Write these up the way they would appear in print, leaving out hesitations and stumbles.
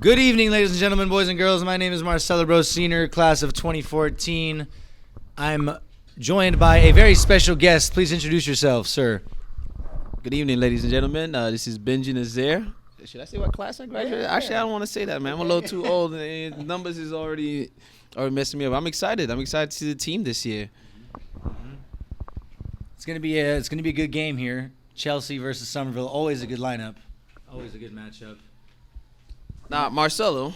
Good evening, ladies and gentlemen, boys and girls. My name is Marcelo Bros, Senior, class of 2014. I'm joined by a very special guest. Please introduce yourself, sir. Good evening, ladies and gentlemen. This is Benji Nazaire. Should I say what class I graduated? Actually, I don't want to say that, man. I'm a little too old. And numbers is already messing me up. I'm excited. I'm excited to see the team this year. It's gonna be a good game here. Chelsea versus Somerville. Always a good lineup. Always a good matchup. Now, Marcelo,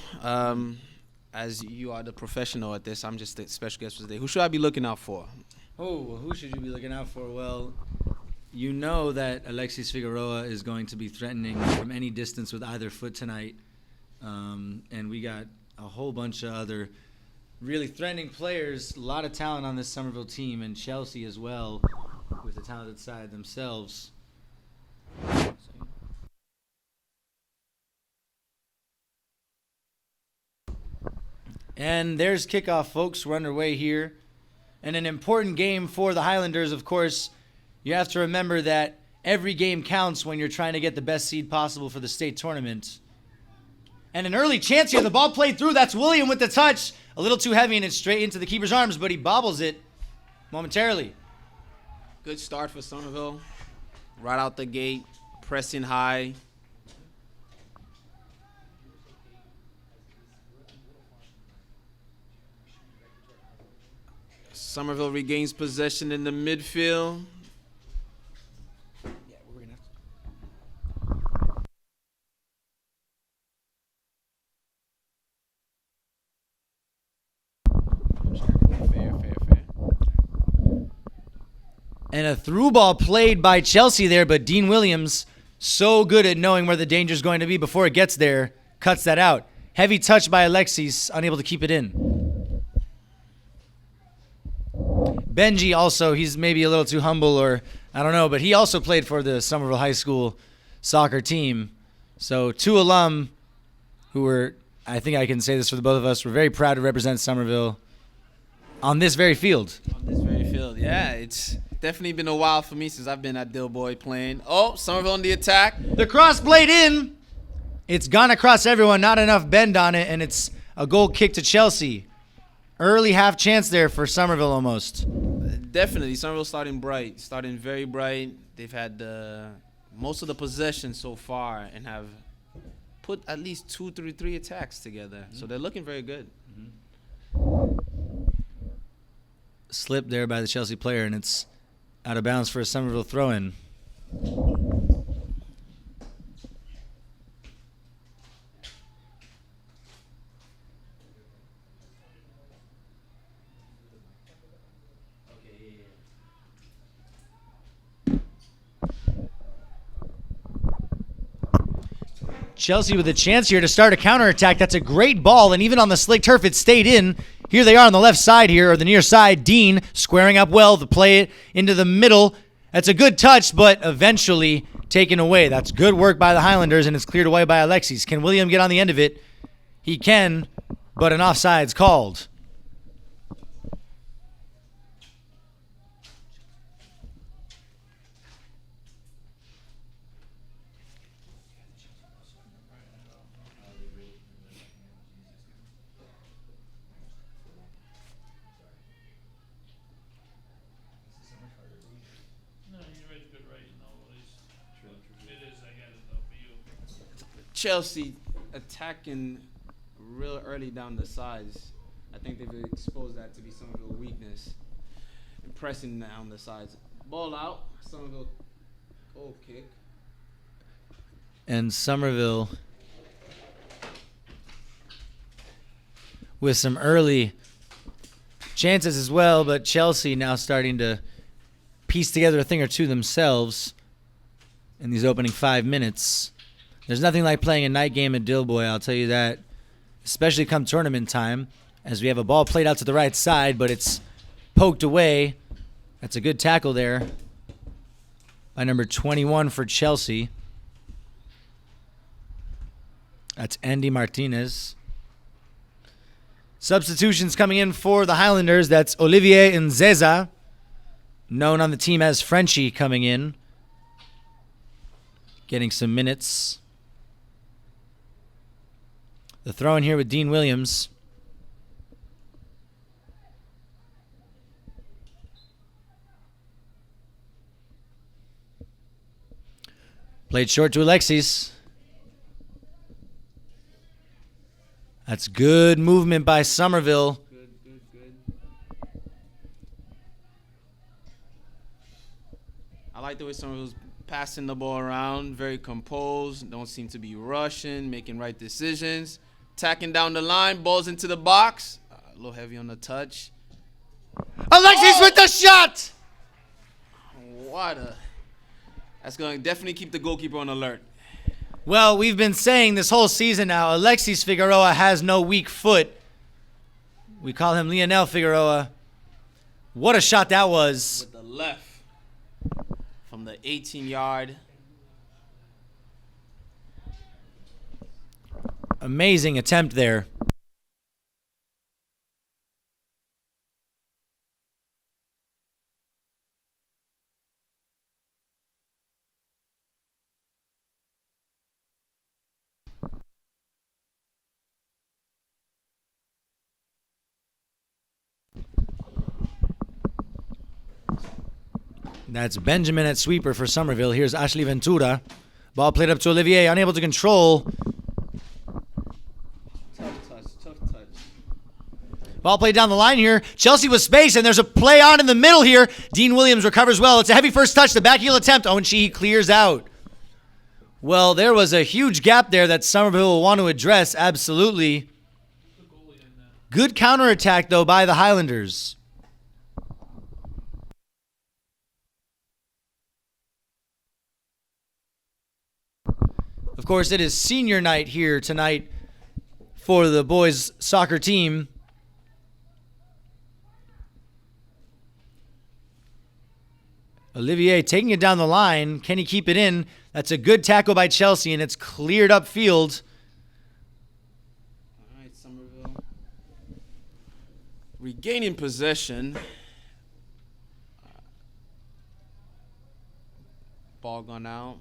as you are the professional at this, I'm just the special guest for today. Who should I be looking out for? Oh, who should you be looking out for? Well, you know that Alexis Figueroa is going to be threatening from any distance with either foot tonight. And we got a whole bunch of other really threatening players. A lot of talent on this Somerville team, and Chelsea as well, with the talented side themselves. And there's kickoff, folks. We're underway here. And an important game for the Highlanders, of course. You have to remember that every game counts when you're trying to get the best seed possible for the state tournament. And an early chance here. The ball played through. That's William with the touch. A little too heavy, and it's straight into the keeper's arms, but he bobbles it momentarily. Good start for Somerville. Right out the gate, pressing high. Somerville regains possession in the midfield. Yeah, we're gonna have Fair. And a through ball played by Chelsea there, but Dean Williams, so good at knowing where the danger is going to be before it gets there, cuts that out. Heavy touch by Alexis, unable to keep it in. Benji also, he's maybe a little too humble, or I don't know, but he also played for the Somerville High School soccer team. So two alum who were, I think I can say this for the both of us, we're very proud to represent Somerville on this very field. On this very field, yeah. It's definitely been a while for me since I've been at Dilboy playing. Oh, Somerville on the attack. The cross blade in. It's gone across everyone, not enough bend on it, and it's a goal kick to Chelsea. Early half chance there for Somerville almost. Definitely. Somerville starting very bright. They've had most of the possession so far and have put at least 2-3 attacks together. So they're looking very good. Slip there by the Chelsea player, and it's out of bounds for a Somerville throw-in. Chelsea with a chance here to start a counterattack. That's a great ball, and even on the slick turf, it stayed in. Here they are on the left side here, or the near side. Dean squaring up well to play it into the middle. That's a good touch, but eventually taken away. That's good work by the Highlanders, and it's cleared away by Alexis. Can William get on the end of it? He can, but an offside's called. Chelsea attacking real early down the sides. I think they've exposed that to be some of their weakness. And pressing down the sides. Ball out. Somerville goal kick. And Somerville with some early chances as well, but Chelsea now starting to piece together a thing or two themselves in these opening 5 minutes. There's nothing like playing a night game at Dilboy, I'll tell you that, especially come tournament time, as we have a ball played out to the right side, but it's poked away. That's a good tackle there by number 21 for Chelsea. That's Andy Martinez. Substitutions coming in for the Highlanders. That's Olivier Nzeza, known on the team as Frenchie, coming in, getting some minutes. The throw in here with Dean Williams. Played short to Alexis. That's good movement by Somerville. Good. I like the way Somerville's passing the ball around. Very composed. Don't seem to be rushing. Making right decisions. Tacking down the line. Balls into the box. A little heavy on the touch. Alexis with the shot! What a... That's going to definitely keep the goalkeeper on alert. Well, we've been saying this whole season now, Alexis Figueroa has no weak foot. We call him Lionel Figueroa. What a shot that was. With the left from the 18-yard. Amazing attempt there. That's Benjamin at sweeper for Somerville. Here's Ashley Ventura. Ball played up to Olivier, unable to control. Tough touch. Ball played down the line here. Chelsea with space, and there's a play on in the middle here. Dean Williams recovers well. It's a heavy first touch. The back heel attempt. Owen Sheehy clears out. Well, there was a huge gap there that Somerville will want to address. Absolutely. Good counterattack, though, by the Highlanders. Of course, it is senior night here tonight for the boys' soccer team. Olivier taking it down the line. Can he keep it in? That's a good tackle by Chelsea, and it's cleared upfield. All right, Somerville. Regaining possession. Ball gone out.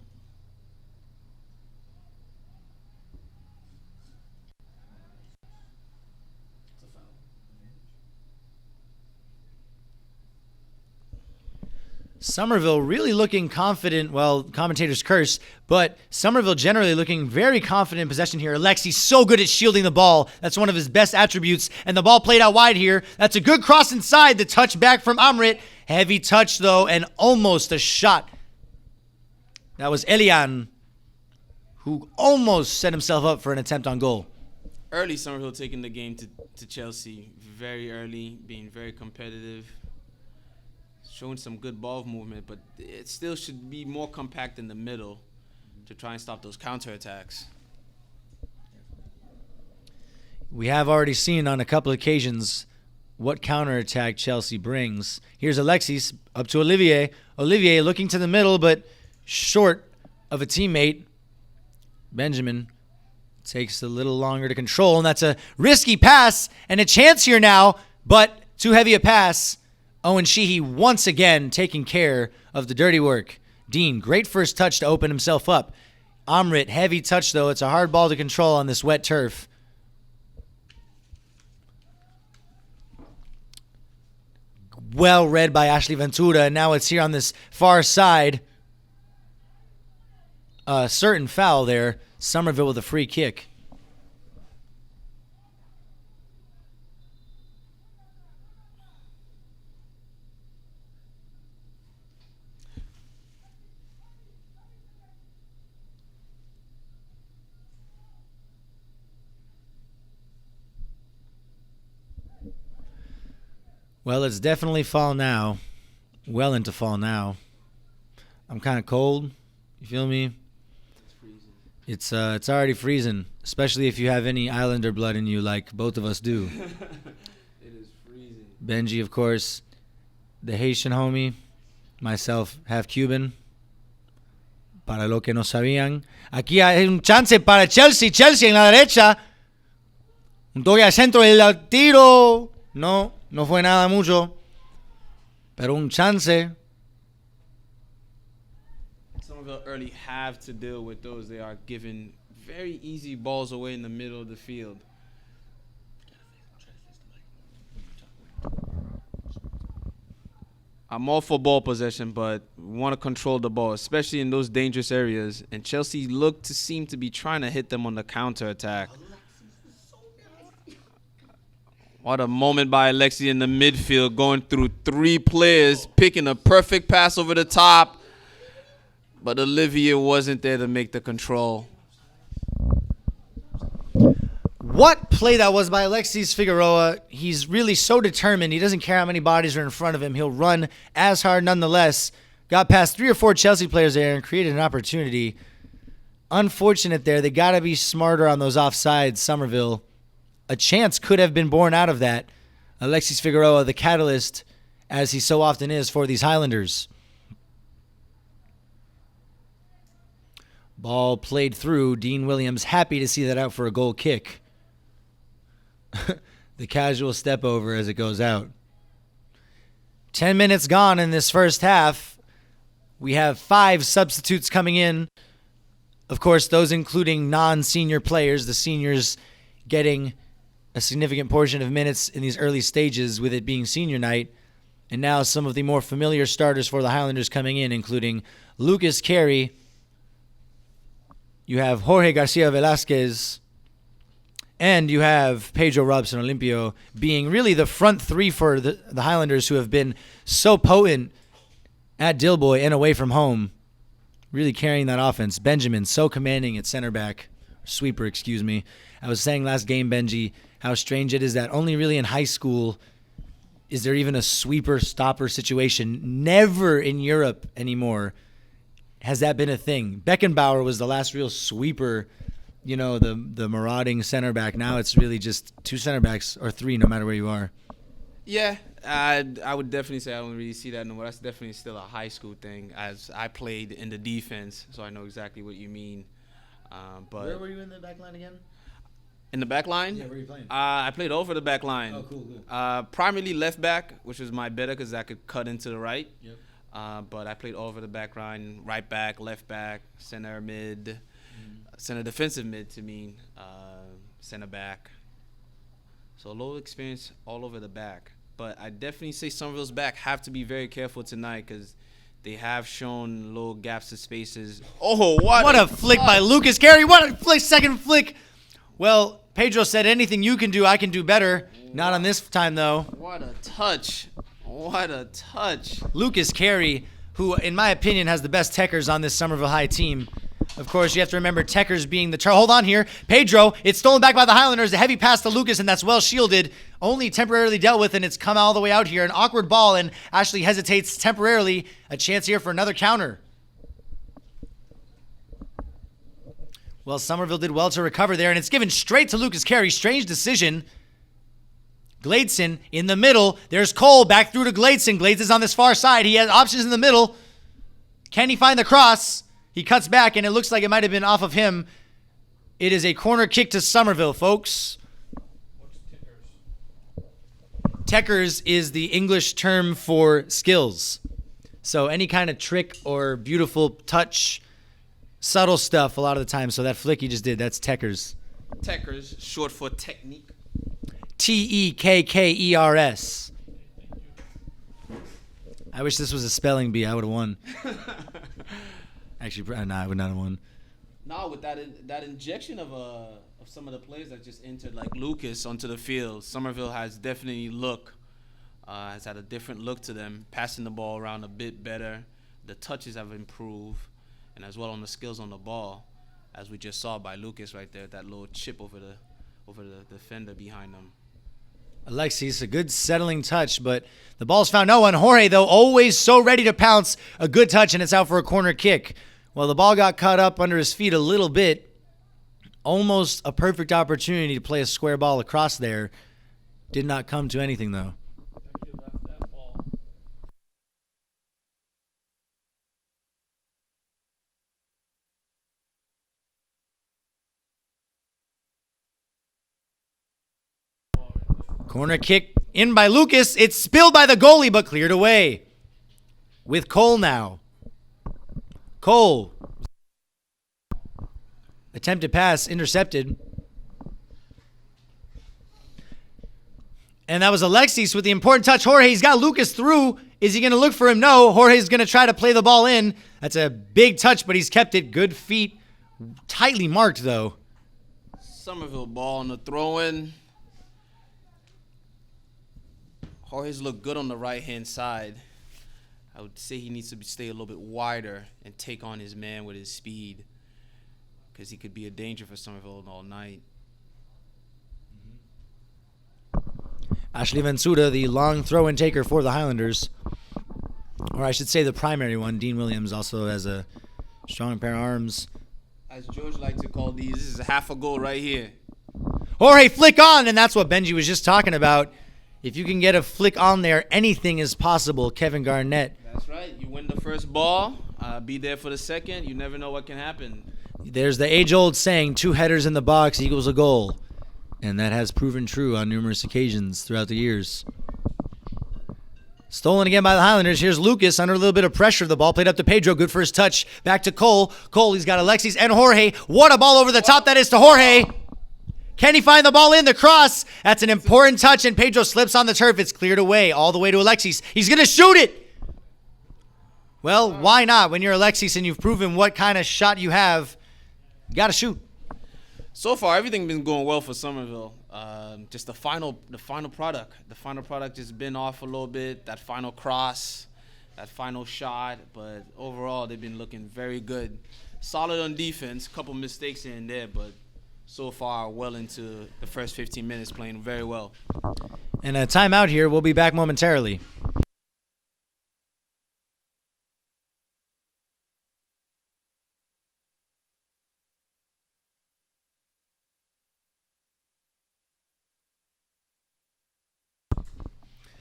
Somerville really looking confident. Well, commentators curse, but Somerville generally looking very confident in possession here. Alexis so good at shielding the ball. That's one of his best attributes. And the ball played out wide here. That's a good cross inside. The touch back from Amrit. Heavy touch, though, and almost a shot. That was Elian, who almost set himself up for an attempt on goal. Early Somerville taking the game to Chelsea. Very early, being very competitive. Showing some good ball movement, but it still should be more compact in the middle to try and stop those counterattacks. We have already seen on a couple occasions what counterattack Chelsea brings. Here's Alexis up to Olivier. Olivier looking to the middle, but short of a teammate. Benjamin takes a little longer to control, and that's a risky pass and a chance here now, but too heavy a pass. Owen Sheehy once again taking care of the dirty work. Dean, great first touch to open himself up. Amrit, heavy touch, though. It's a hard ball to control on this wet turf. Well read by Ashley Ventura, and now it's here on this far side. A certain foul there. Somerville with a free kick. Well, it's definitely fall now. Well into fall now. I'm kind of cold. You feel me? It's freezing. It's already freezing, especially if you have any Highlander blood in you like both of us do. It is freezing. Benji, of course, the Haitian homie. Myself, half Cuban. Para lo que no sabían. Aquí hay un chance para Chelsea. Chelsea en la derecha. Un toque al centro del tiro. No fue nada mucho. Pero un chance. Somerville early have to deal with those. They are given very easy balls away in the middle of the field. I'm all for ball possession, but we want to control the ball, especially in those dangerous areas. And Chelsea seem to be trying to hit them on the counterattack. What a moment by Alexi in the midfield, going through 3 players, picking a perfect pass over the top. But Olivier wasn't there to make the control. What play that was by Alexis Figueroa. He's really so determined. He doesn't care how many bodies are in front of him. He'll run as hard nonetheless. Got past 3 or 4 Chelsea players there and created an opportunity. Unfortunate there. They got to be smarter on those offsides, Somerville. A chance could have been born out of that. Alexis Figueroa, the catalyst, as he so often is for these Highlanders. Ball played through. Dean Williams happy to see that out for a goal kick. The casual step over as it goes out. 10 minutes gone in this first half. We have 5 substitutes coming in. Of course, those including non-senior players. The seniors getting a significant portion of minutes in these early stages with it being senior night. And now some of the more familiar starters for the Highlanders coming in, including Lucas Carey. You have Jorge Garcia Velasquez. And you have Pedro Robson Olimpio being really the front 3 for the Highlanders, who have been so potent at Dilboy and away from home, really carrying that offense. Benjamin, so commanding at center back. Sweeper, excuse me. I was saying last game, Benji, how strange it is that only really in high school is there even a sweeper-stopper situation. Never in Europe anymore has that been a thing. Beckenbauer was the last real sweeper, you know, the marauding center back. Now it's really just 2 center backs or 3, no matter where you are. Yeah, I would definitely say I don't really see that anymore. That's definitely still a high school thing, as I played in the defense, so I know exactly what you mean. But where were you in the back line again? In the back line? Yeah, where were you playing? I played over the back line. Oh, cool. Primarily left back, which was my better because I could cut into the right. Yep. But I played over the back line, right back, left back, center mid, center defensive mid to mean, center back. So a little experience all over the back. But I definitely say Somerville's back have to be very careful tonight because they have shown little gaps of spaces. Oh, what a flick by Lucas Carey. What a flick, second flick. Well, Pedro said anything you can do, I can do better. Not on this time, though. What a touch. What a touch. Lucas Carey, who, in my opinion, has the best techers on this Somerville High team. Of course, you have to remember techers being the... Hold on here. Pedro, it's stolen back by the Highlanders. A heavy pass to Lucas, and that's well shielded. Only temporarily dealt with, and it's come all the way out here. An awkward ball, and Ashley hesitates temporarily. A chance here for another counter. Well, Somerville did well to recover there, and it's given straight to Lucas Carey. Strange decision. Gladson in the middle. There's Cole back through to Gladson. Gladson's on this far side. He has options in the middle. Can he find the cross? He cuts back, and it looks like it might have been off of him. It is a corner kick to Somerville, folks. What's tickers? Techers is the English term for skills. So any kind of trick or beautiful touch, subtle stuff a lot of the time. So that flick he just did, that's Techers. Techers, short for technique. Tekkers. I wish this was a spelling bee. I would have won. Actually, no, I would not have won. No, with that injection of some of the players that just entered, like Lucas, onto the field, Somerville has definitely has had a different look to them, passing the ball around a bit better. The touches have improved, and as well on the skills on the ball, as we just saw by Lucas right there, that little chip over the defender behind them. Alexis, a good settling touch, but the ball's found no one. Jorge, though, always so ready to pounce. A good touch, and it's out for a corner kick. Well, the ball got caught up under his feet a little bit. Almost a perfect opportunity to play a square ball across there. Did not come to anything, though. Actually left that ball. Corner kick in by Lucas. It's spilled by the goalie, but cleared away. With Cole now. Cole. Attempted pass intercepted. And that was Alexis with the important touch. Jorge's got Lucas through. Is he going to look for him? No. Jorge's going to try to play the ball in. That's a big touch, but he's kept it. Good feet. Tightly marked, though. Somerville ball on the throw-in. Jorge's look good on the right-hand side. I would say he needs to stay a little bit wider and take on his man with his speed, because he could be a danger for Somerville all night. Ashley Ventura, the long throw-in taker for the Highlanders. Or I should say the primary one. Dean Williams also has a strong pair of arms. As George likes to call these, this is a half a goal right here. Jorge, flick on, and that's what Benji was just talking about. If you can get a flick on there, anything is possible, Kevin Garnett. That's right. You win the first ball, be there for the second. You never know what can happen. There's the age-old saying, 2 headers in the box equals a goal. And that has proven true on numerous occasions throughout the years. Stolen again by the Highlanders. Here's Lucas under a little bit of pressure. The ball played up to Pedro. Good first touch. Back to Cole. Cole, he's got Alexis and Jorge. What a ball over the top that is to Jorge. Can he find the ball in? The cross. That's an important touch, and Pedro slips on the turf. It's cleared away all the way to Alexis. He's going to shoot it. Well, why not? When you're Alexis and you've proven what kind of shot you have, you got to shoot. So far, everything's been going well for Somerville. Just the final product. The final product has been off a little bit. That final cross, that final shot. But overall, they've been looking very good. Solid on defense. Couple mistakes here and there, but so far, well into the first 15 minutes, playing very well. And a timeout here. We'll be back momentarily.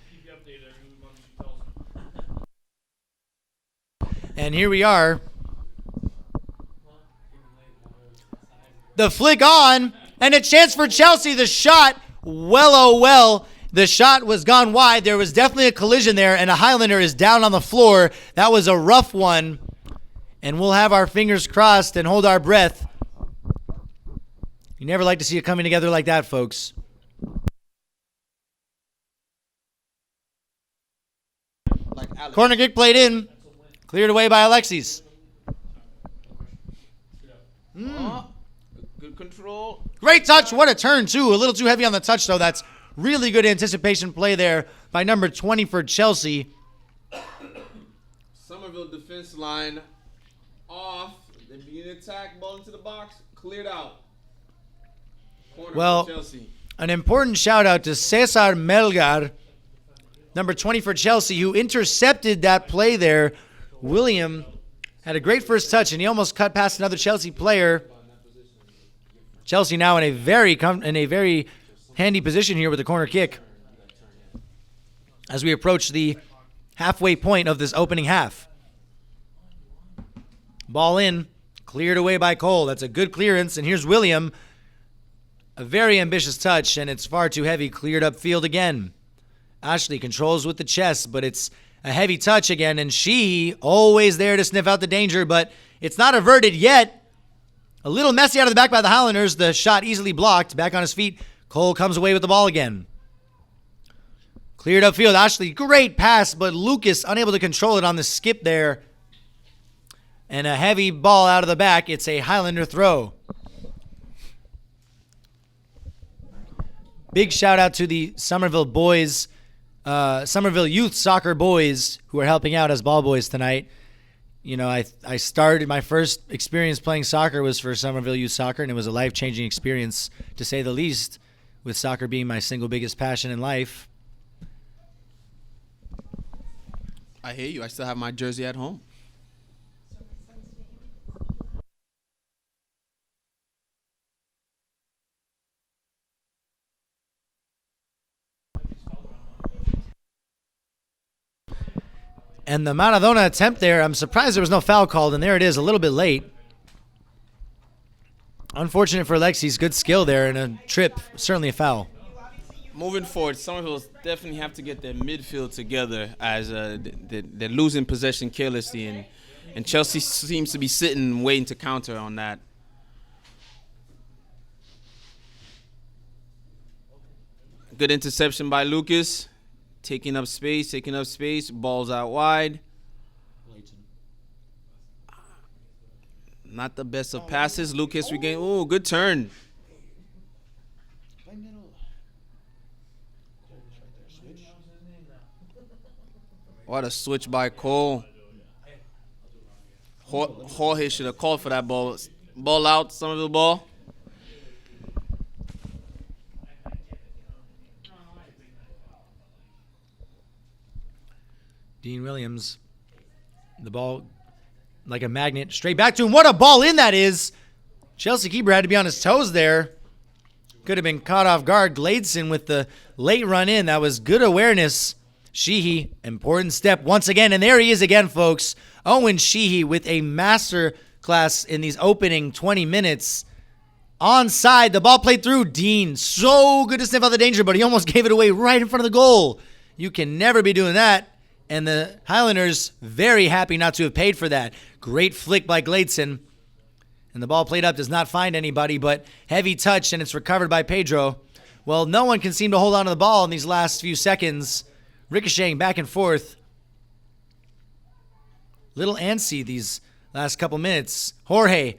Keep you updated every month she tells me. And here we are. The flick on, and a chance for Chelsea. The shot, well, oh well. The shot was gone wide. There was definitely a collision there, and a Highlander is down on the floor. That was a rough one, and we'll have our fingers crossed and hold our breath. You never like to see it coming together like that, folks. Corner kick played in, cleared away by Alexis. Good control. Great touch. What a turn, too. A little too heavy on the touch, though. That's really good anticipation play there by number 20 for Chelsea. Somerville defense line off. They begin attack. Ball into the box. Cleared out. Corner Well, for Chelsea. An important shout-out to Cesar Melgar, number 20 for Chelsea, who intercepted that play there. William had a great first touch, and he almost cut past another Chelsea player. Chelsea now in a very handy position here with the corner kick as we approach the halfway point of this opening half. Ball in, cleared away by Cole. That's a good clearance, and here's William. A very ambitious touch, and it's far too heavy. Cleared up field again. Ashley controls with the chest, but it's a heavy touch again, and she always there to sniff out the danger, but it's not averted yet. A little messy out of the back by the Highlanders. The shot easily blocked. Back on his feet. Cole comes away with the ball again. Cleared upfield. Ashley, great pass, but Lucas unable to control it on the skip there. And a heavy ball out of the back. It's a Highlander throw. Big shout out to the Somerville boys, Somerville youth soccer boys who are helping out as ball boys tonight. You know, I started, my first experience playing soccer was for Somerville Youth Soccer, and it was a life-changing experience, to say the least, with soccer being my single biggest passion in life. I hear you. I still have my jersey at home. And the Maradona attempt there, I'm surprised there was no foul called, and there it is, a little bit late. Unfortunate for Alexis, good skill there, and a trip, certainly a foul. Moving forward, Somerville definitely have to get their midfield together, as they're losing possession carelessly, and Chelsea seems to be sitting and waiting to counter on that. Good interception by Lucas. Taking up space. Balls out wide. Not the best of passes. Lucas regain. Oh, good turn. What a switch by Cole. Jorge should have called for that ball. Ball out, Somerville ball. Dean Williams. The ball like a magnet straight back to him. What a ball in that is. Chelsea keeper had to be on his toes there. Could have been caught off guard. Gladeson with the late run in. That was good awareness. Sheehy, important step once again. And there he is again, folks. Owen Sheehy with a master class in these opening 20 minutes. Onside, the ball played through. Dean, so good to sniff out the danger, but he almost gave it away right in front of the goal. You can never be doing that. And the Highlanders very happy not to have paid for that. Great flick by Gladeson. And the ball played up, does not find anybody, but heavy touch, and it's recovered by Pedro. Well, no one can seem to hold on to the ball in these last few seconds. Ricocheting back and forth. Little antsy these last couple minutes. Jorge,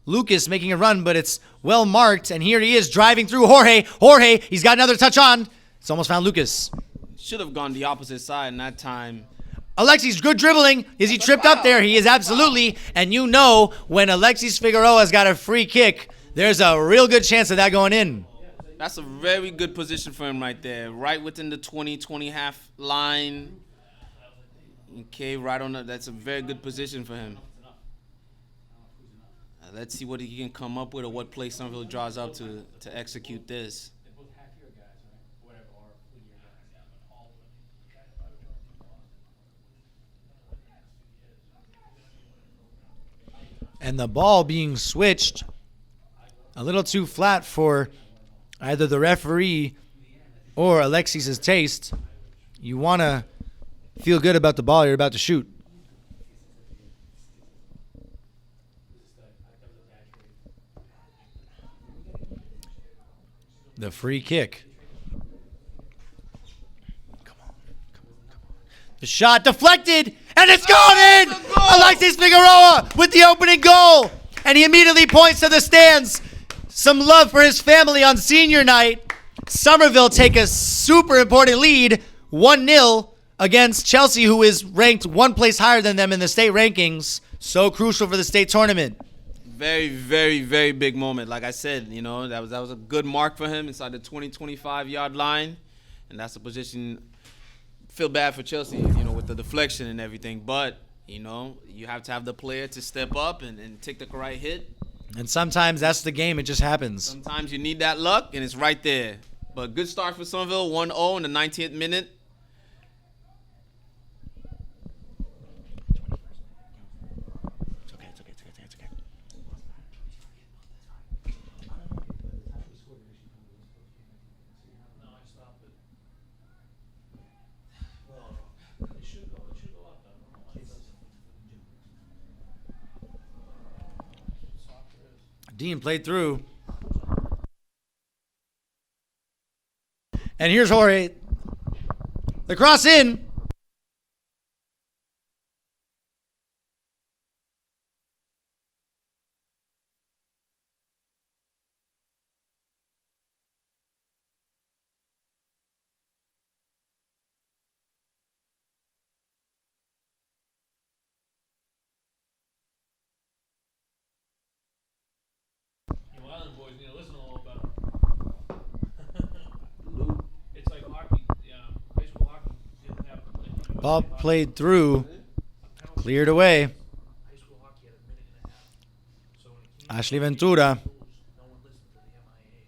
Lucas making a run, but it's well marked, and here he is driving through Jorge. Jorge, he's got another touch on. It's almost found Lucas. Should have gone the opposite side in that time. Alexis, good dribbling. Is he tripped up there? He is absolutely. And you know when Alexis Figueroa's got a free kick, there's a real good chance of that going in. That's a very good position for him right there. Right within the 20 half line. Okay, right on. That's a very good position for him. Let's see what he can come up with or what play Somerville draws up to execute this. And the ball being switched a little too flat for either the referee or Alexis' taste. You want to feel good about the ball you're about to shoot. The free kick. Come on. The shot deflected, and it's gone in! Alexis Figueroa with the opening goal, and he immediately points to the stands. Some love for his family on senior night. Somerville take a super important lead, 1-0 against Chelsea, who is ranked one place higher than them in the state rankings. So crucial for the state tournament. Very, very, very big moment. Like I said, you know, that was a good mark for him inside the 25-yard line, and that's a position. Feel bad for Chelsea, you know, with the deflection and everything, but you know, you have to have the player to step up and take the right hit. And sometimes that's the game. It just happens. Sometimes you need that luck, and it's right there. But good start for Somerville, 1-0 in the 90th minute. Dean played through. And here's Jorge. The cross in. Island boys need to listen a little better. It's like hockey, high school hockey didn't have. Ball played through. Cleared away. High school hockey had a minute and a half. So when it came Ashley Ventura. to rules, no one listened to the MIA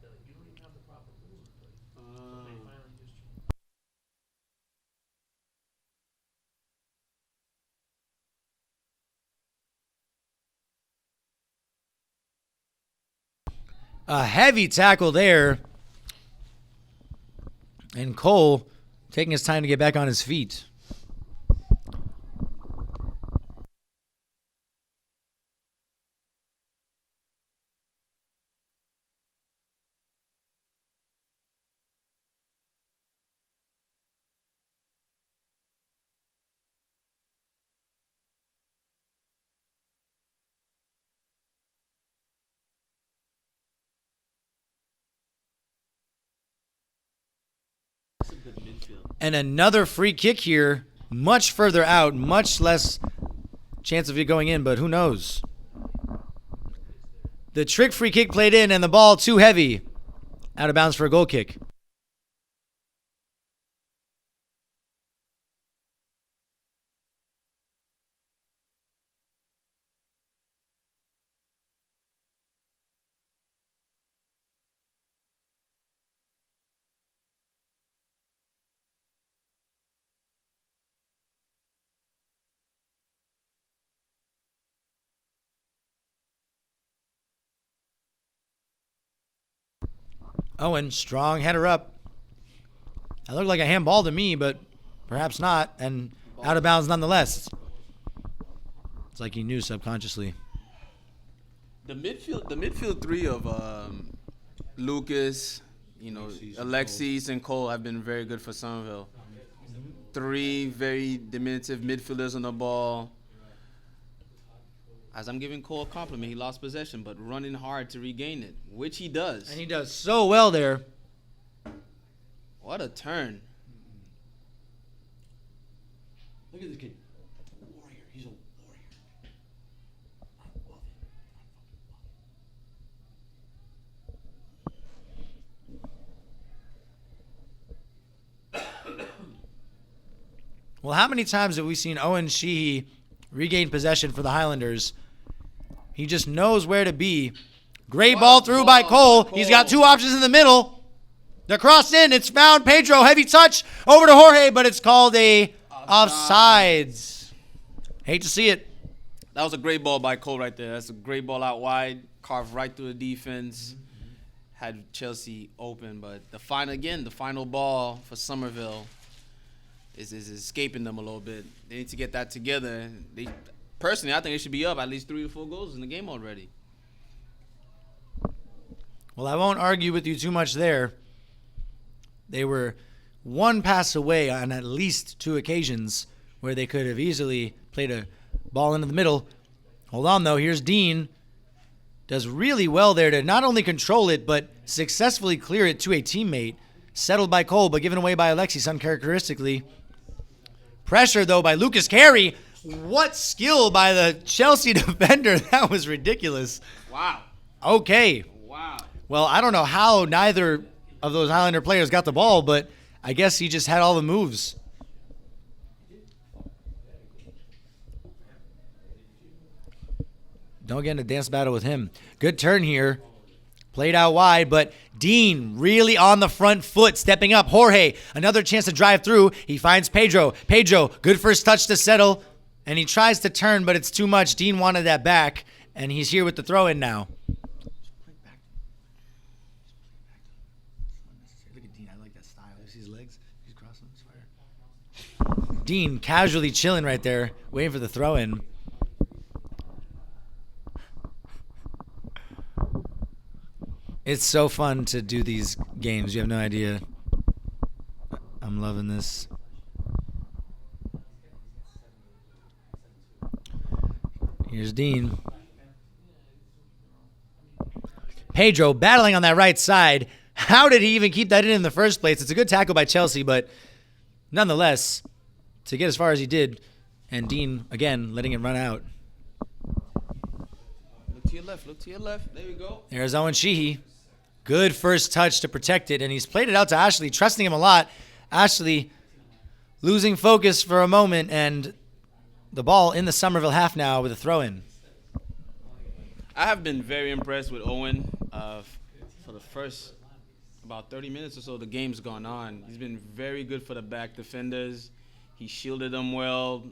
because you don't even have the proper rules in place. So they finally just changed. A heavy tackle there. And Cole taking his time to get back on his feet. And another free kick here, much further out, much less chance of it going in, but who knows? The trick free kick played in, and the ball too heavy. Out of bounds for a goal kick. Owen, strong header up. That looked like a handball to me, but perhaps not, and out of bounds nonetheless. It's like he knew subconsciously. The midfield three of Lucas, Alexis and Cole have been very good for Somerville. Three very diminutive midfielders on the ball. As I'm giving Cole a compliment, he lost possession, but running hard to regain it, which he does. And he does so well there. What a turn. Look at this kid. Warrior. He's a warrior. I love it. Well, how many times have we seen Owen Sheehy regain possession for the Highlanders? He just knows where to be. Great ball through by Cole. He's got two options in the middle. The cross in. It's found. Pedro, heavy touch over to Jorge, but it's called a offsides. Hate to see it. That was a great ball by Cole right there. That's a great ball out wide. Carved right through the defense. Had Chelsea open, but the final ball for Somerville is escaping them a little bit. They need to get that together. Personally, I think they should be up at least 3 to 4 goals in the game already. Well, I won't argue with you too much there. They were one pass away on at least 2 occasions where they could have easily played a ball into the middle. Hold on, though. Here's Dean. Does really well there to not only control it, but successfully clear it to a teammate. Settled by Cole, but given away by Alexis uncharacteristically. Pressure, though, by Lucas Carey. What skill by the Chelsea defender. That was ridiculous. Wow. Okay. Wow. Well, I don't know how neither of those Highlander players got the ball, but I guess he just had all the moves. Don't get in a dance battle with him. Good turn here. Played out wide, but Dean really on the front foot, stepping up. Jorge, another chance to drive through. He finds Pedro. Pedro, good first touch to settle. And he tries to turn, but it's too much. Dean wanted that back, and he's here with the throw-in now. Look at Dean. I like that style. You see his legs? He's crossing his fire. Dean casually chilling right there, waiting for the throw-in. It's so fun to do these games. You have no idea. I'm loving this. Here's Dean. Pedro battling on that right side. How did he even keep that in the first place? It's a good tackle by Chelsea, but nonetheless, to get as far as he did, and Dean, again, letting it run out. Look to your left. Look to your left. There we go. There's Owen Sheehy. Good first touch to protect it, and he's played it out to Ashley, trusting him a lot. Ashley losing focus for a moment, and the ball in the Somerville half now with a throw-in. I have been very impressed with Owen for the first about 30 minutes or so the game's gone on. He's been very good for the back defenders. He shielded them well,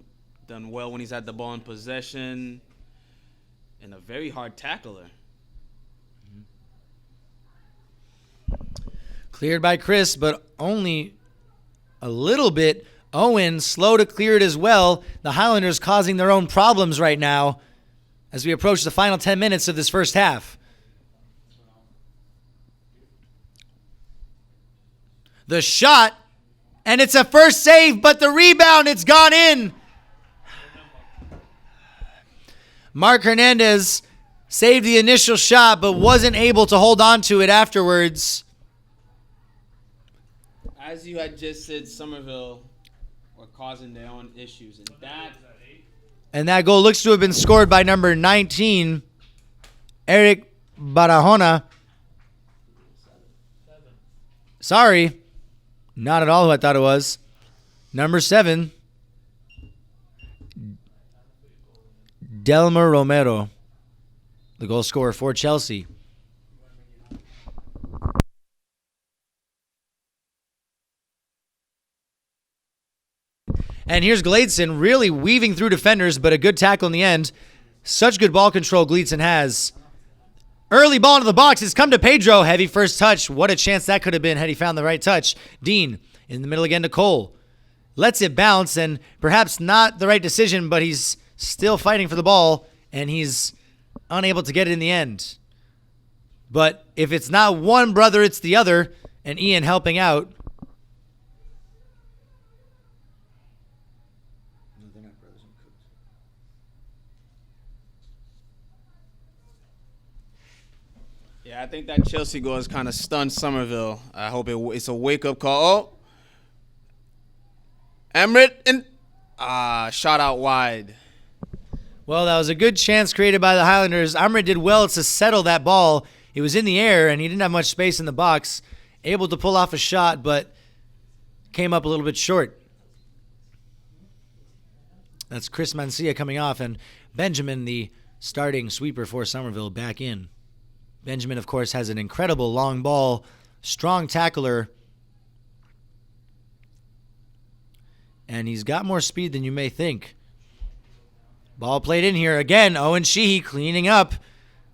done well when he's had the ball in possession, and a very hard tackler. Cleared by Chris, but only a little bit. Owen slow to clear it as well. The Highlanders causing their own problems right now as we approach the final 10 minutes of this first half. The shot, and it's a first save, but the rebound, it's gone in. Mark Hernandez saved the initial shot, but wasn't able to hold on to it afterwards. As you had just said, Somerville were causing their own issues, and that And that goal looks to have been scored by number 19, Eric Barahona. Sorry, not at all who I thought it was. Number 7, Delmer Romero, the goal scorer for Chelsea. And here's Gleidson really weaving through defenders, but a good tackle in the end. Such good ball control Gleidson has. Early ball into the box. It's come to Pedro. Heavy first touch. What a chance that could have been had he found the right touch. Dean in the middle again to Cole. Lets it bounce, and perhaps not the right decision, but he's still fighting for the ball, and he's unable to get it in the end. But if it's not one brother, it's the other, and Ian helping out. No, they're not brothers and cooks. Yeah, I think that Chelsea goal has kind of stunned Somerville. I hope it's a wake-up call. Oh, Emrit and shot out wide. Well, that was a good chance created by the Highlanders. Amrit did well to settle that ball. It was in the air, and he didn't have much space in the box. Able to pull off a shot, but came up a little bit short. That's Chris Mancia coming off, and Benjamin, the starting sweeper for Somerville, back in. Benjamin, of course, has an incredible long ball, strong tackler, and he's got more speed than you may think. Ball played in here again. Owen Sheehy cleaning up.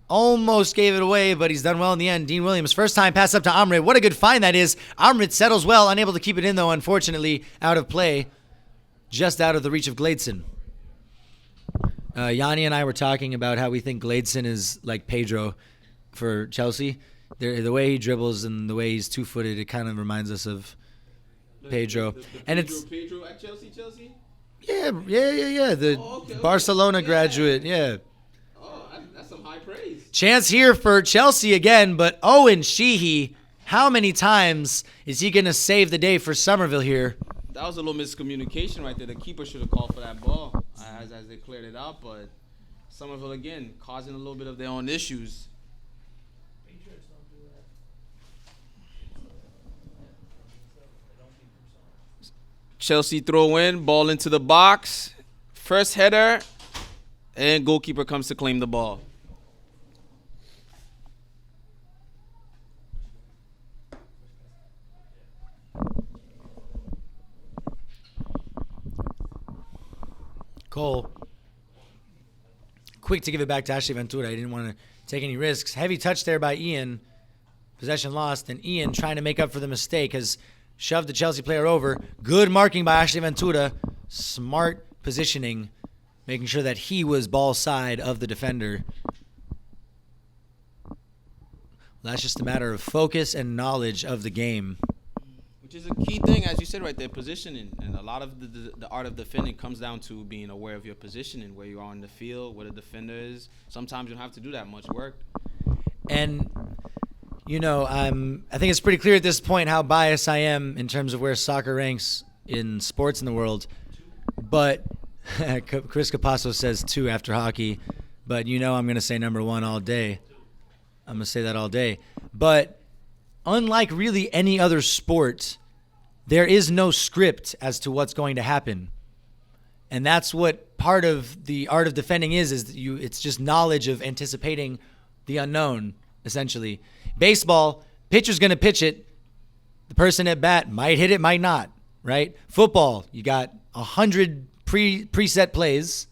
Almost gave it away, but he's done well in the end. Dean Williams, first time pass up to Amrit. What a good find that is. Amrit settles well, unable to keep it in, though, unfortunately, out of play. Just out of the reach of Gleidson. Yanni and I were talking about how we think Gleidson is like Pedro for Chelsea. The way he dribbles and the way he's two-footed, it kind of reminds us of Pedro. And it's Pedro at Chelsea? yeah. The Okay. Barcelona Yeah. graduate, yeah. Oh, that's some high praise. Chance here for Chelsea again, but Owen Sheehy, how many times is he going to save the day for Somerville here? That was a little miscommunication right there. The keeper should have called for that ball as they cleared it out, but Somerville again causing a little bit of their own issues. Patriots don't do that. They don't beat themselves. Chelsea throw in, ball into the box, first header, and goalkeeper comes to claim the ball. Cole, quick to give it back to Ashley Ventura. He didn't want to take any risks. Heavy touch there by Ian. Possession lost, and Ian, trying to make up for the mistake, has shoved the Chelsea player over. Good marking by Ashley Ventura. Smart positioning, making sure that he was ball side of the defender. Well, that's just a matter of focus and knowledge of the game. Which is a key thing, as you said right there, positioning. And a lot of the art of defending comes down to being aware of your positioning, where you are on the field, where the defender is. Sometimes you don't have to do that much work. And, you know, I think it's pretty clear at this point how biased I am in terms of where soccer ranks in sports in the world. But Chris Capasso says 2 after hockey. But you know I'm going to say number 1 all day. I'm going to say that all day. But unlike really any other sport, there is no script as to what's going to happen. And that's what part of the art of defending is that it's just knowledge of anticipating the unknown, essentially. Baseball, pitcher's going to pitch it. The person at bat might hit it, might not, right? Football, you got 100 preset plays.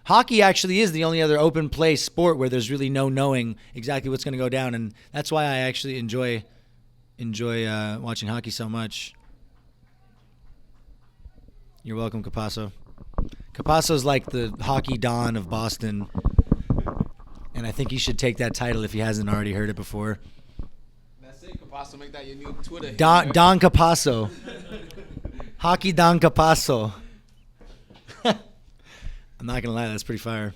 Hockey actually is the only other open play sport where there's really no knowing exactly what's going to go down, and that's why I actually enjoy watching hockey so much. You're welcome, Capasso. Capasso's like the hockey don of Boston, and I think he should take that title if he hasn't already heard it before. That's it, Capasso. Make that your new Twitter. Don Capasso. Hockey Don Capasso. I'm not going to lie, that's pretty fire.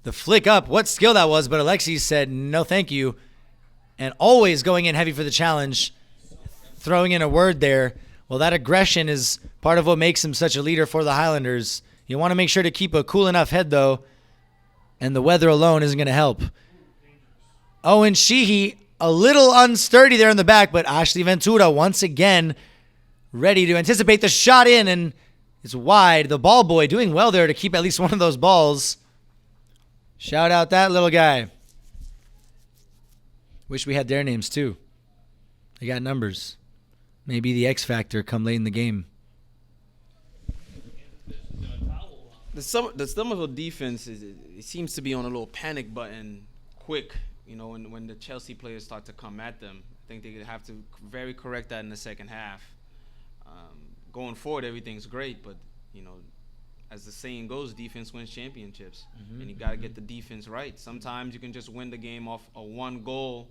The flick up, what skill that was, but Alexis said no thank you. And always going in heavy for the challenge. throwing in a word there. Well, that aggression is part of what makes him such a leader for the Highlanders. You want to make sure to keep a cool enough head, though, and the weather alone isn't going to help. Owen Sheehy, a little unsturdy there in the back, but Ashley Ventura once again ready to anticipate the shot in, and it's wide. The ball boy doing well there to keep at least one of those balls. Shout out that little guy. Wish we had their names too. They got numbers. Maybe the X Factor come late in the game. The Somerville defense it seems to be on a little panic button quick. You know, when the Chelsea players start to come at them, I think they have to very correct that in the second half. Going forward, everything's great, but you know, as the saying goes, defense wins championships, and you got to get the defense right. Sometimes you can just win the game off a one goal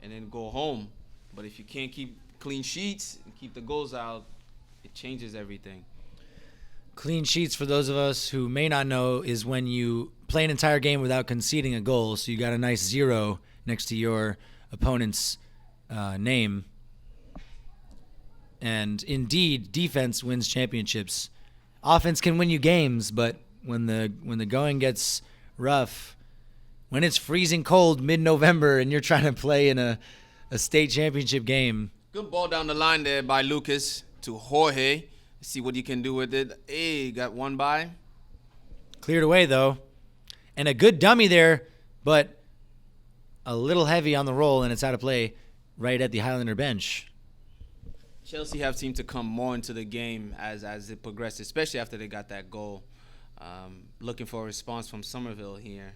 and then go home, but if you can't keep clean sheets and keep the goals out, it changes everything. Clean sheets, for those of us who may not know, is when you play an entire game without conceding a goal, so you got a nice 0 next to your opponent's name. And indeed, defense wins championships. Offense can win you games, but when the going gets rough, when it's freezing cold mid-November and you're trying to play in a state championship game. Good ball down the line there by Lucas to Jorge. See what you can do with it. Hey, got one by. Cleared away, though. And a good dummy there, but a little heavy on the roll, and it's out of play right at the Highlander bench. Chelsea have seemed to come more into the game as it progressed, especially after they got that goal. Looking for a response from Somerville here.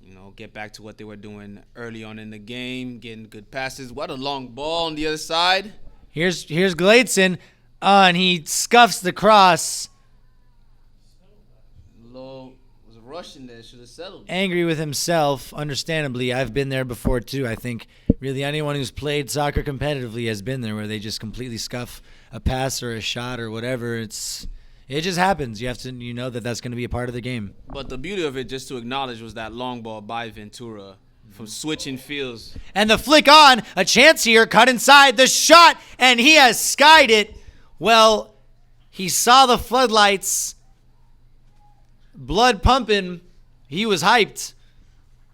You know, get back to what they were doing early on in the game, getting good passes. What a long ball on the other side. Here's Gladson, and he scuffs the cross. Low was rushing there, should have settled. Angry with himself, understandably. I've been there before, too. I think really anyone who's played soccer competitively has been there, where they just completely scuff a pass or a shot or whatever. It just happens. You know that that's going to be a part of the game. But the beauty of it, just to acknowledge, was that long ball by Ventura from switching fields. And the flick on, a chance here, cut inside, the shot, and he has skied it. Well, he saw the floodlights, blood pumping. He was hyped.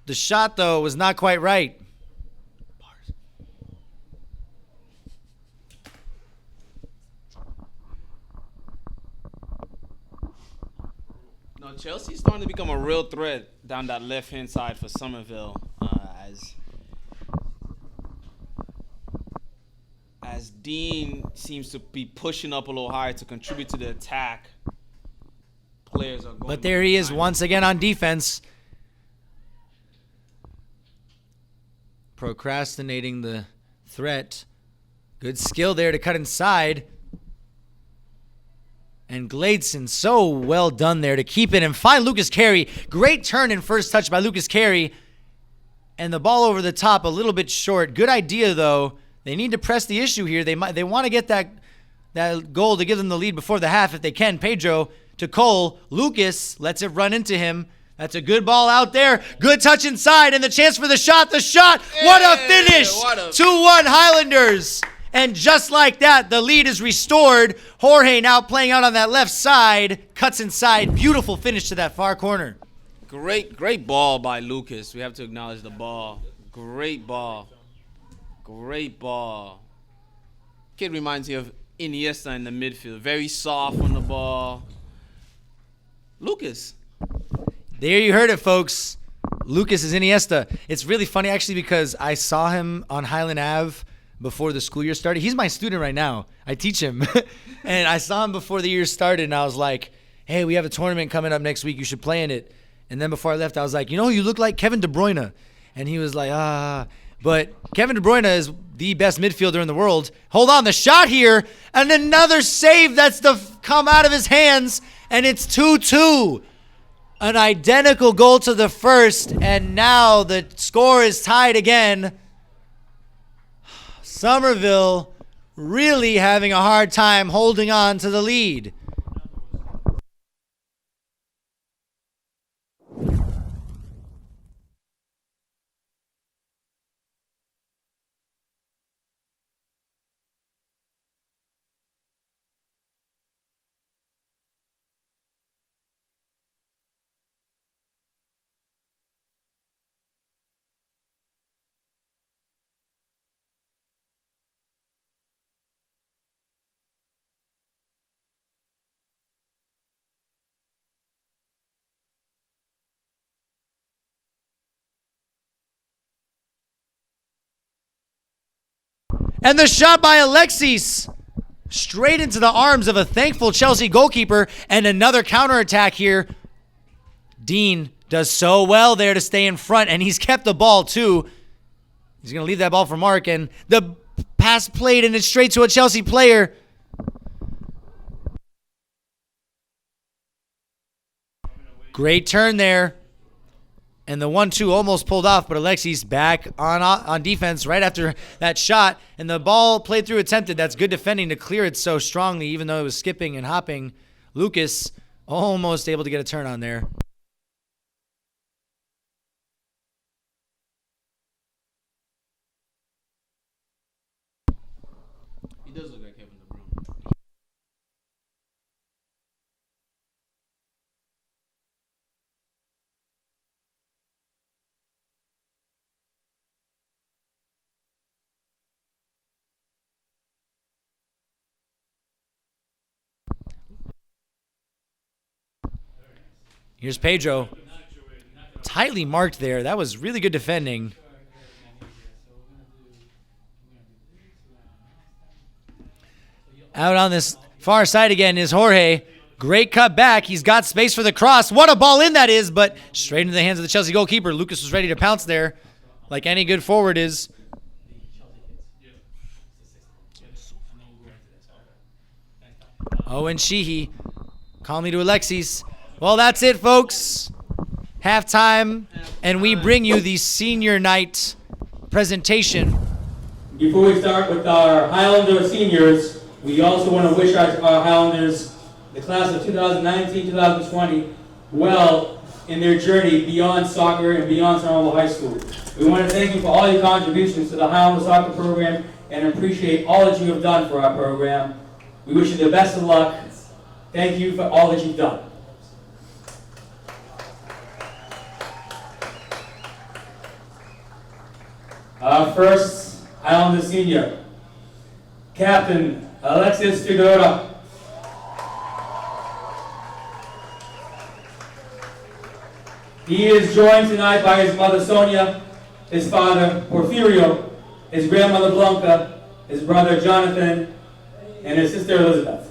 The shot, though, was not quite right. No, Chelsea's starting to become a real threat down that left-hand side for Somerville as Dean seems to be pushing up a little higher to contribute to the attack. Players are going. But there he is once again on defense. Procrastinating the threat. Good skill there to cut inside. And Gladson, so well done there to keep it and find Lucas Carey. Great turn and first touch by Lucas Carey. And the ball over the top, a little bit short. Good idea, though. They need to press the issue here. They want to get that goal to give them the lead before the half if they can. Pedro to Cole. Lucas lets it run into him. That's a good ball out there. Good touch inside and the chance for the shot. The shot. What a finish. 2-1 Highlanders. And just like that, the lead is restored. Jorge now playing out on that left side. Cuts inside. Beautiful finish to that far corner. Great ball by Lucas. We have to acknowledge the ball. Great ball. Great ball. Kid reminds me of Iniesta in the midfield. Very soft on the ball. Lucas. There you heard it, folks. Lucas is Iniesta. It's really funny, actually, because I saw him on Highland Ave before the school year started. He's my student right now. I teach him. And I saw him before the year started, and I was like, hey, we have a tournament coming up next week. You should play in it. And then before I left, I was like, you look like Kevin De Bruyne. And he was like, But Kevin De Bruyne is the best midfielder in the world. Hold on, the shot here. And another save that's come out of his hands. And it's 2-2. An identical goal to the first. And now the score is tied again. Somerville really having a hard time holding on to the lead. And the shot by Alexis straight into the arms of a thankful Chelsea goalkeeper, and another counterattack here. Dean does so well there to stay in front, and he's kept the ball too. He's going to leave that ball for Mark, and the pass played, and it's straight to a Chelsea player. Great turn there. And the 1-2 almost pulled off, but Alexis back on defense right after that shot. And the ball played through attempted. That's good defending to clear it so strongly, even though it was skipping and hopping. Lucas almost able to get a turn on there. He does look like Kevin De Bruyne. Here's Pedro. Tightly marked there. That was really good defending. Out on this far side again is Jorge. Great cut back. He's got space for the cross. What a ball in that is, but straight into the hands of the Chelsea goalkeeper. Lucas was ready to pounce there, like any good forward is. Owen Sheehy calmly to Alexis. Well, that's it, folks. Halftime, and we bring you the senior night presentation. Before we start with our Highlander seniors, we also want to wish our Highlanders, the class of 2019-2020, well in their journey beyond soccer and beyond Somerville High School. We want to thank you for all your contributions to the Highlander soccer program and appreciate all that you have done for our program. We wish you the best of luck. Thank you for all that you've done. Our first Highlander senior, Captain Alexis Figueroa. He is joined tonight by his mother Sonia, his father Porfirio, his grandmother Blanca, his brother Jonathan, and his sister Elizabeth.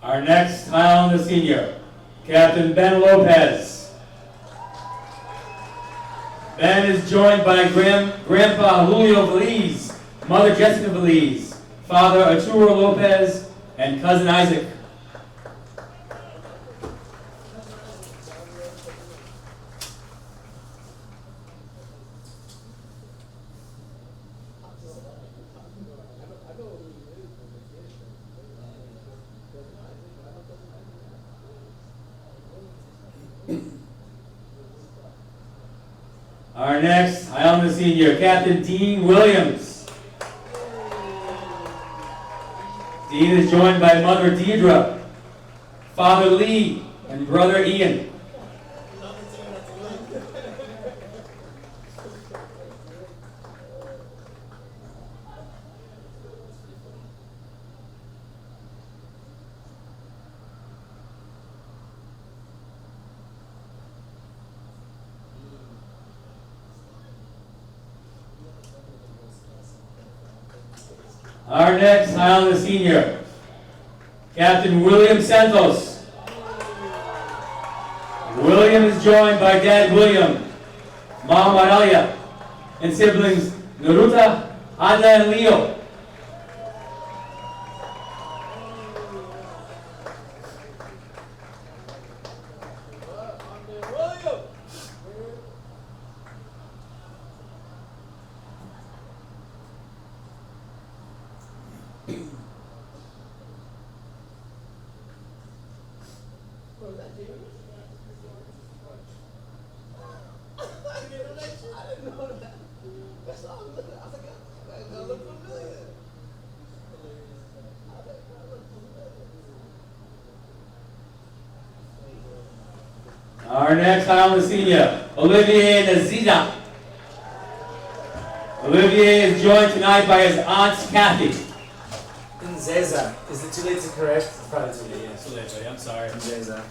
Our next Highlander senior, Captain Ben Lopez. Ben is joined by Grandpa Julio Veliz, Mother Jessica Veliz, Father Arturo Lopez, and Cousin Isaac. Our next Highlander senior, Captain Dean Williams. Dean is joined by Mother Deidre, Father Lee, and Brother Ian. Our next Highlander senior, Captain William Santos. William is joined by Dad William, Mom Aurelia, and siblings Naruta, Ada, and Leo. Our next Highlander senior, Olivier Naziza. Olivier is joined tonight by his aunts Kathy, Nzeza. Is it too late to correct? It's probably too late, Too late, buddy. I'm sorry. Nzeza.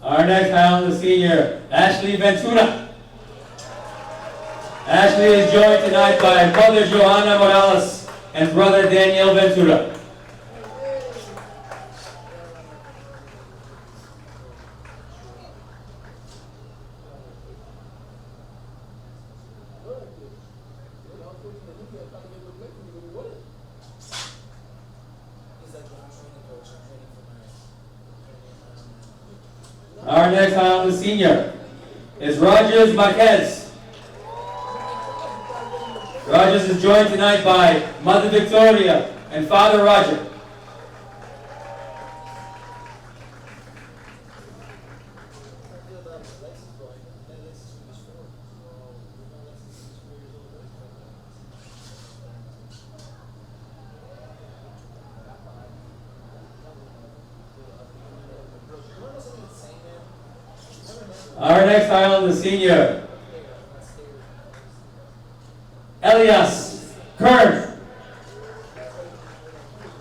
Our next Highlander senior, Ashley Ventura. Ashley is joined tonight by mother Johanna Morales and brother Daniel Ventura. Our next Highlander senior is Rogers Marquez. Rogers is joined tonight by Mother Victoria and Father Roger. Our next Highlander senior, Elias Kern.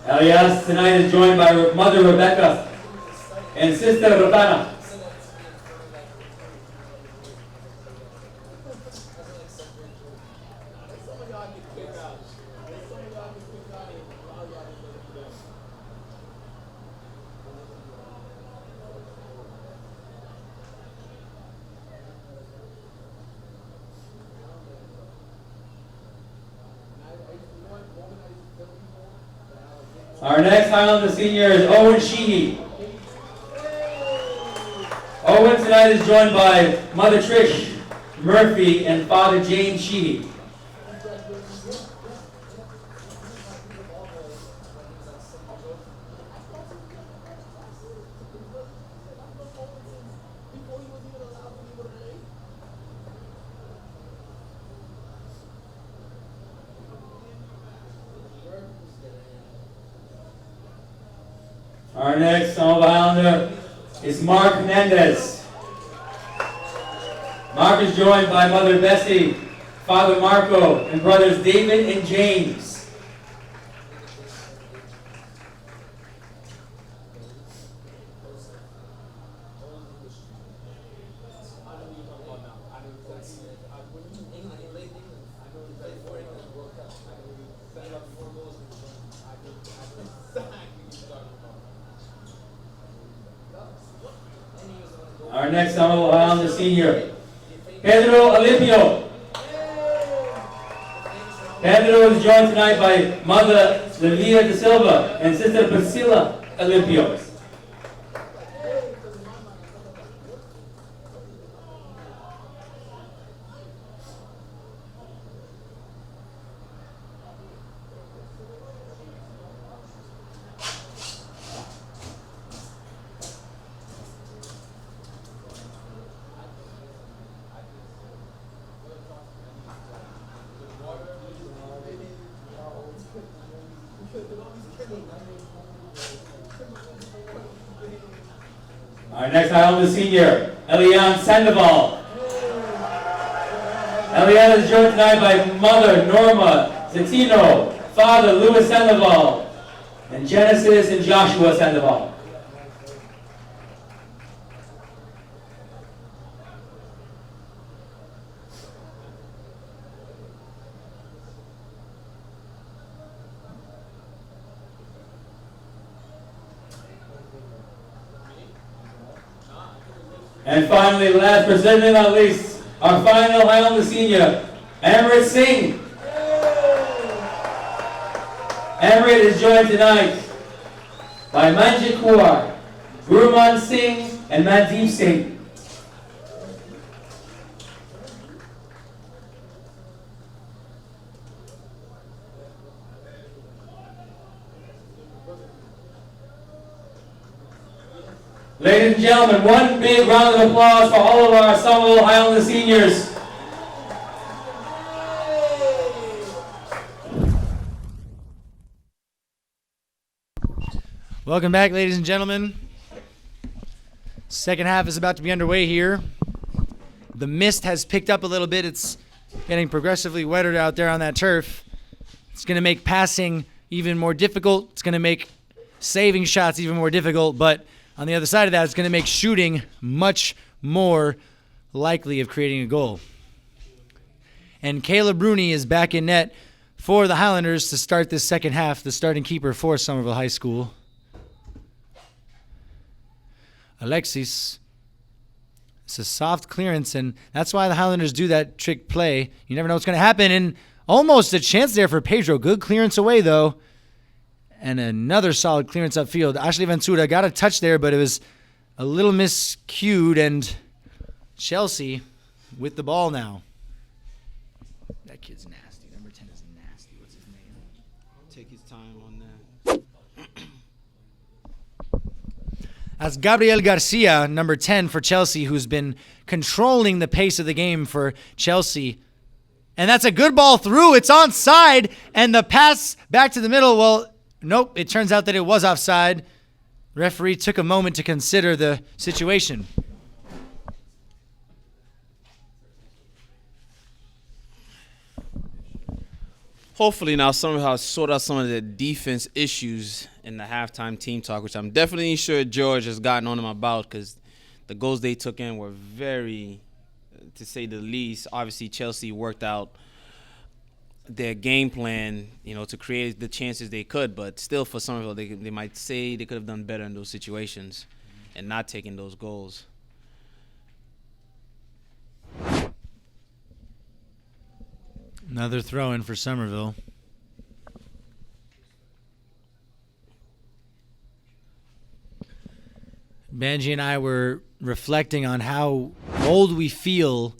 Elias tonight is joined by Mother Rebecca and Sister Rotana. Our next Highlander senior is Owen Sheehy. Owen tonight is joined by Mother Trish Murphy and Father James Sheehy. Our next Somerville Highlander is Mark Hernandez. Mark is joined by Mother Bessie, Father Marco, and brothers David and James. Our next Somerville Highlander senior, Pedro Olimpio. Pedro is joined tonight by Mother Livia de Silva and Sister Priscilla Olimpio. Our next Highlander senior, Eliane Sandoval. Eliane is joined tonight by Mother Norma Zatino, Father Louis Sandoval, and Genesis and Joshua Sandoval. And finally, last but certainly not least, our final Highlander senior, Amrit Singh. Amrit is joined tonight by Manjit Kaur, Gurman Singh, and Mandeep Singh. Ladies and gentlemen, one big round of applause for all of our Somerville Highlander seniors. Welcome back, ladies and gentlemen. Second half is about to be underway here. The mist has picked up a little bit. It's getting progressively wetter out there on that turf. It's going to make passing even more difficult. It's going to make saving shots even more difficult. But on the other side of that, it's going to make shooting much more likely of creating a goal. And Caleb Rooney is back in net for the Highlanders to start this second half, the starting keeper for Somerville High School. Alexis, it's a soft clearance, and that's why the Highlanders do that trick play. You never know what's going to happen, and almost a chance there for Pedro. Good clearance away, though. And another solid clearance upfield. Ashley Ventura got a touch there, but it was a little miscued, and Chelsea with the ball now. That kid's nasty. Number 10 is nasty. What's his name? Take his time on that. That's Gabriel Garcia, number 10 for Chelsea, who's been controlling the pace of the game for Chelsea. And that's a good ball through. It's onside, and the pass back to the middle, well, nope, it turns out that it was offside. Referee took a moment to consider the situation. Hopefully now Somerville has sorted out some of the defense issues in the halftime team talk, which I'm definitely sure George has gotten on them about, because the goals they took in were very, to say the least. Obviously, Chelsea worked out their game plan, to create the chances they could, but still for Somerville, they might say they could have done better in those situations and not taking those goals. Another throw-in for Somerville. Benji and I were reflecting on how old we feel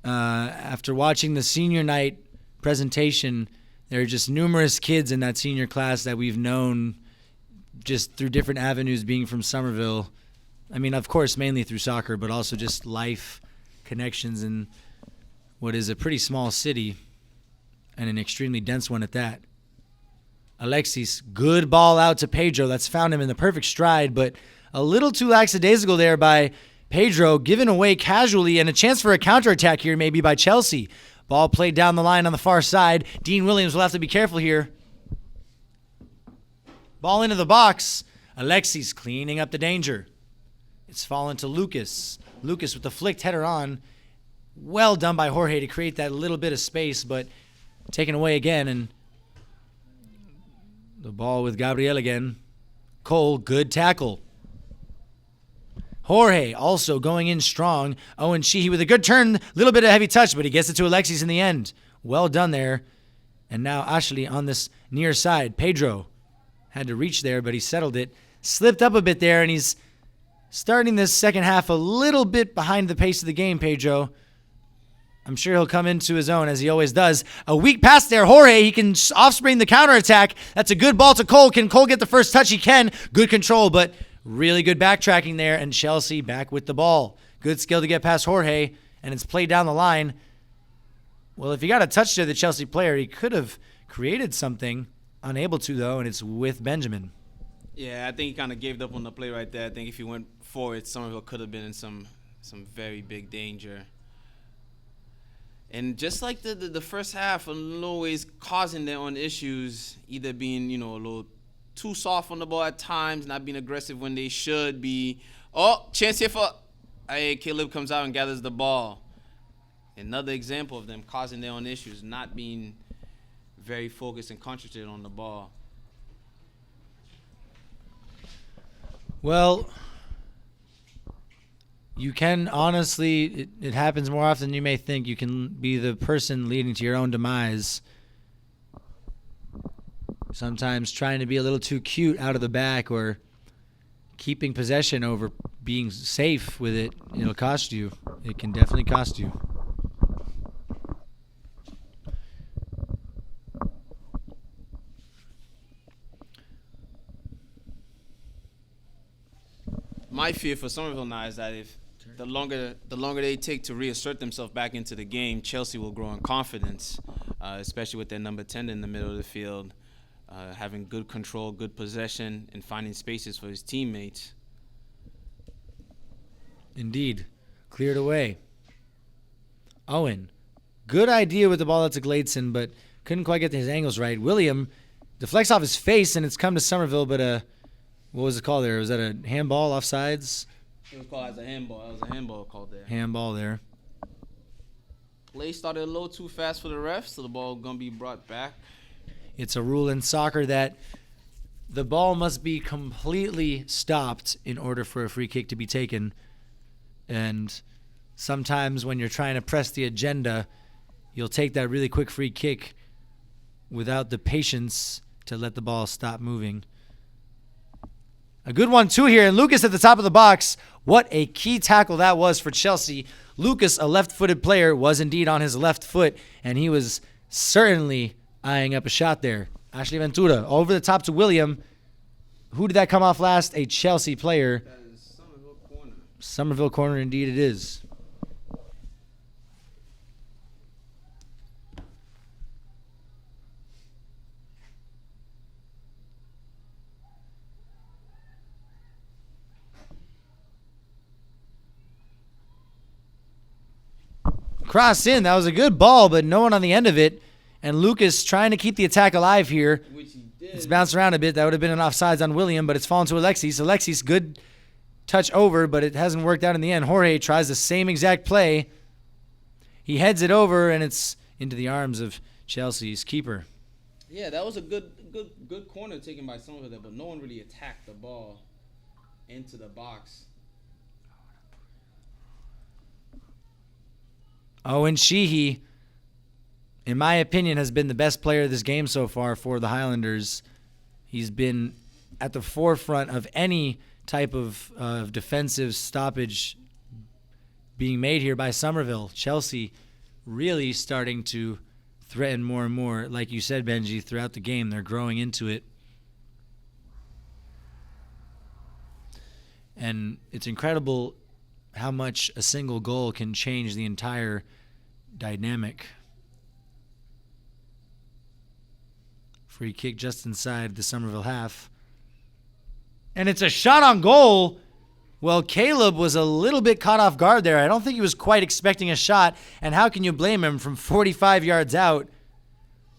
after watching the senior night presentation. There are just numerous kids in that senior class that we've known just through different avenues, being from Somerville. I mean, of course, mainly through soccer, but also just life connections in what is a pretty small city and an extremely dense one at that. Alexis, good ball out to Pedro. That's found him in the perfect stride, but a little too lackadaisical there by Pedro, given away casually, and a chance for a counterattack here maybe by Chelsea. Ball played down the line on the far side. Dean Williams will have to be careful here. Ball into the box. Alexis cleaning up the danger. It's fallen to Lucas. Lucas with the flicked header on. Well done by Jorge to create that little bit of space, but taken away again. And the ball with Gabriel again. Cole, good tackle. Jorge also going in strong. Owen Sheehy with a good turn. Little bit of heavy touch, but he gets it to Alexis in the end. Well done there. And now Ashley on this near side. Pedro had to reach there, but he settled it. Slipped up a bit there, and he's starting this second half a little bit behind the pace of the game, Pedro. I'm sure he'll come into his own, as he always does. A weak pass there. Jorge, he can offspring the counterattack. That's a good ball to Cole. Can Cole get the first touch? He can. Good control, but really good backtracking there, and Chelsea back with the ball. Good skill to get past Jorge, and it's played down the line. Well, if he got a touch to the Chelsea player, he could have created something. Unable to, though, and it's with Benjamin. Yeah, I think he kind of gave up on the play right there. I think if he went forward, Somerville could have been in some very big danger. And just like the first half, in little ways causing their own issues, either being, a little too soft on the ball at times, not being aggressive when they should be. Oh, chance here for... Hey, Caleb comes out and gathers the ball. Another example of them causing their own issues, not being very focused and concentrated on the ball. Well, you can honestly, it happens more often than you may think. You can be the person leading to your own demise. Sometimes trying to be a little too cute out of the back or keeping possession over being safe with it, it'll cost you. It can definitely cost you. My fear for Somerville now is that if the longer they take to reassert themselves back into the game, Chelsea will grow in confidence, especially with their number 10 in the middle of the field. having good control, good possession, and finding spaces for his teammates. Indeed. Cleared away. Owen. Good idea with the ball out to Gladson, but couldn't quite get his angles right. William deflects off his face, and it's come to Somerville, but what was it called there? Was that a handball offsides? It was called as a handball. It was a handball called there. Handball there. Play started a little too fast for the refs, so the ball going to be brought back. It's a rule in soccer that the ball must be completely stopped in order for a free kick to be taken. And sometimes when you're trying to press the agenda, you'll take that really quick free kick without the patience to let the ball stop moving. A good 1-2 here, and Lucas at the top of the box. What a key tackle that was for Chelsea. Lucas, a left-footed player, was indeed on his left foot, and he was certainly eyeing up a shot there. Ashley Ventura over the top to William. Who did that come off last? A Chelsea player. That is Somerville corner. Somerville corner, indeed it is. Cross in. That was a good ball, but no one on the end of it. And Lucas trying to keep the attack alive here. Which he did. It's bounced around a bit. That would have been an offsides on William, but it's fallen to Alexis. Alexis, good touch over, but it hasn't worked out in the end. Jorge tries the same exact play. He heads it over, and it's into the arms of Chelsea's keeper. Yeah, that was a good corner taken by Somerville there, but no one really attacked the ball into the box. Owen Sheehy, in my opinion, has been the best player of this game so far for the Highlanders. He's been at the forefront of any type of defensive stoppage being made here by Somerville. Chelsea really starting to threaten more and more. Like you said, Benji, throughout the game, they're growing into it. And it's incredible how much a single goal can change the entire dynamic. Free kick just inside the Somerville half. And it's a shot on goal. Well, Caleb was a little bit caught off guard there. I don't think he was quite expecting a shot. And how can you blame him from 45 yards out?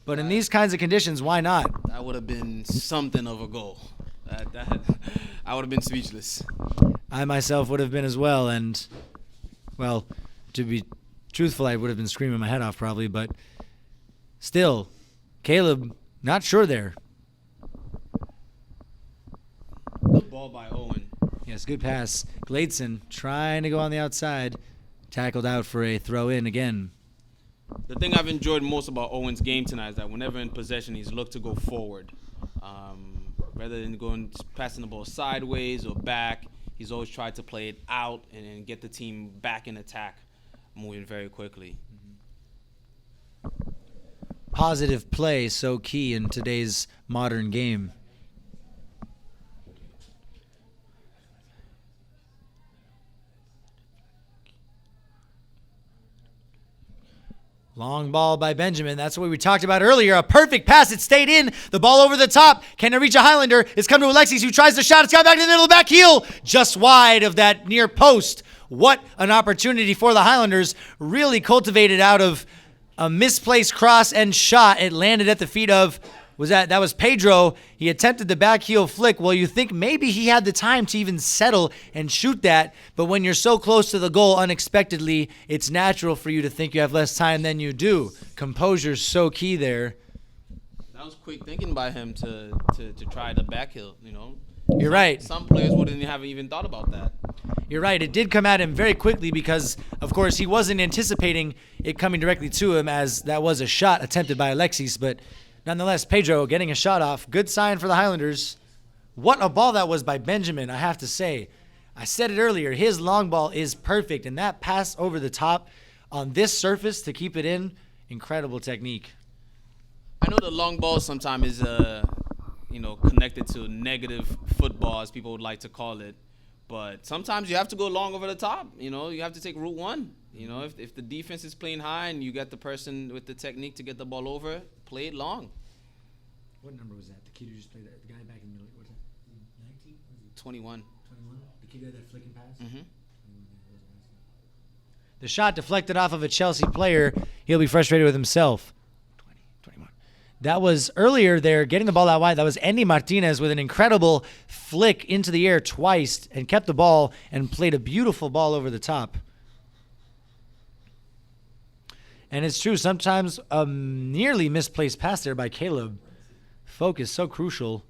But in these kinds of conditions, why not? That would have been something of a goal. I would have been speechless. I myself would have been as well. And, well, to be truthful, I would have been screaming my head off probably. But still, Caleb, not sure there. Good ball by Owen. Yes, good pass. Gladson trying to go on the outside. Tackled out for a throw in again. The thing I've enjoyed most about Owen's game tonight is that whenever in possession, he's looked to go forward. Rather than passing the ball sideways or back, he's always tried to play it out and get the team back in attack, moving very quickly. Positive play, so key in today's modern game. Long ball by Benjamin. That's what we talked about earlier. A perfect pass. It stayed in. The ball over the top. Can it reach a Highlander? It's come to Alexis, who tries the shot. It's got back to the middle of the back heel. Just wide of that near post. What an opportunity for the Highlanders. Really cultivated out of a misplaced cross and shot. It landed at the feet of, that was Pedro. He attempted the back heel flick. Well, you think maybe he had the time to even settle and shoot that, but when you're so close to the goal unexpectedly, it's natural for you to think you have less time than you do. Composure's so key there. That was quick thinking by him to try the back heel, you know. You're right. Some players wouldn't have even thought about that. You're right. It did come at him very quickly because, of course, he wasn't anticipating it coming directly to him, as that was a shot attempted by Alexis, but nonetheless, Pedro getting a shot off. Good sign for the Highlanders. What a ball that was by Benjamin, I have to say. I said it earlier, his long ball is perfect, and that pass over the top on this surface to keep it in, incredible technique. I know the long ball sometimes is, connected to negative football, as people would like to call it. But sometimes you have to go long over the top. You know, you have to take route one. You know, if the defense is playing high and you got the person with the technique to get the ball over, play it long. What number was that? The kid who just played that, the guy back in the middle. What's that? 19? 21. 21? The kid who had that flicking pass? Mm-hmm. The shot deflected off of a Chelsea player. He'll be frustrated with himself. 20, 21. That was earlier there, getting the ball out wide. That was Andy Martinez with an incredible flick into the air twice and kept the ball and played a beautiful ball over the top. And it's true, sometimes a nearly misplaced pass there by Caleb. Focus so crucial.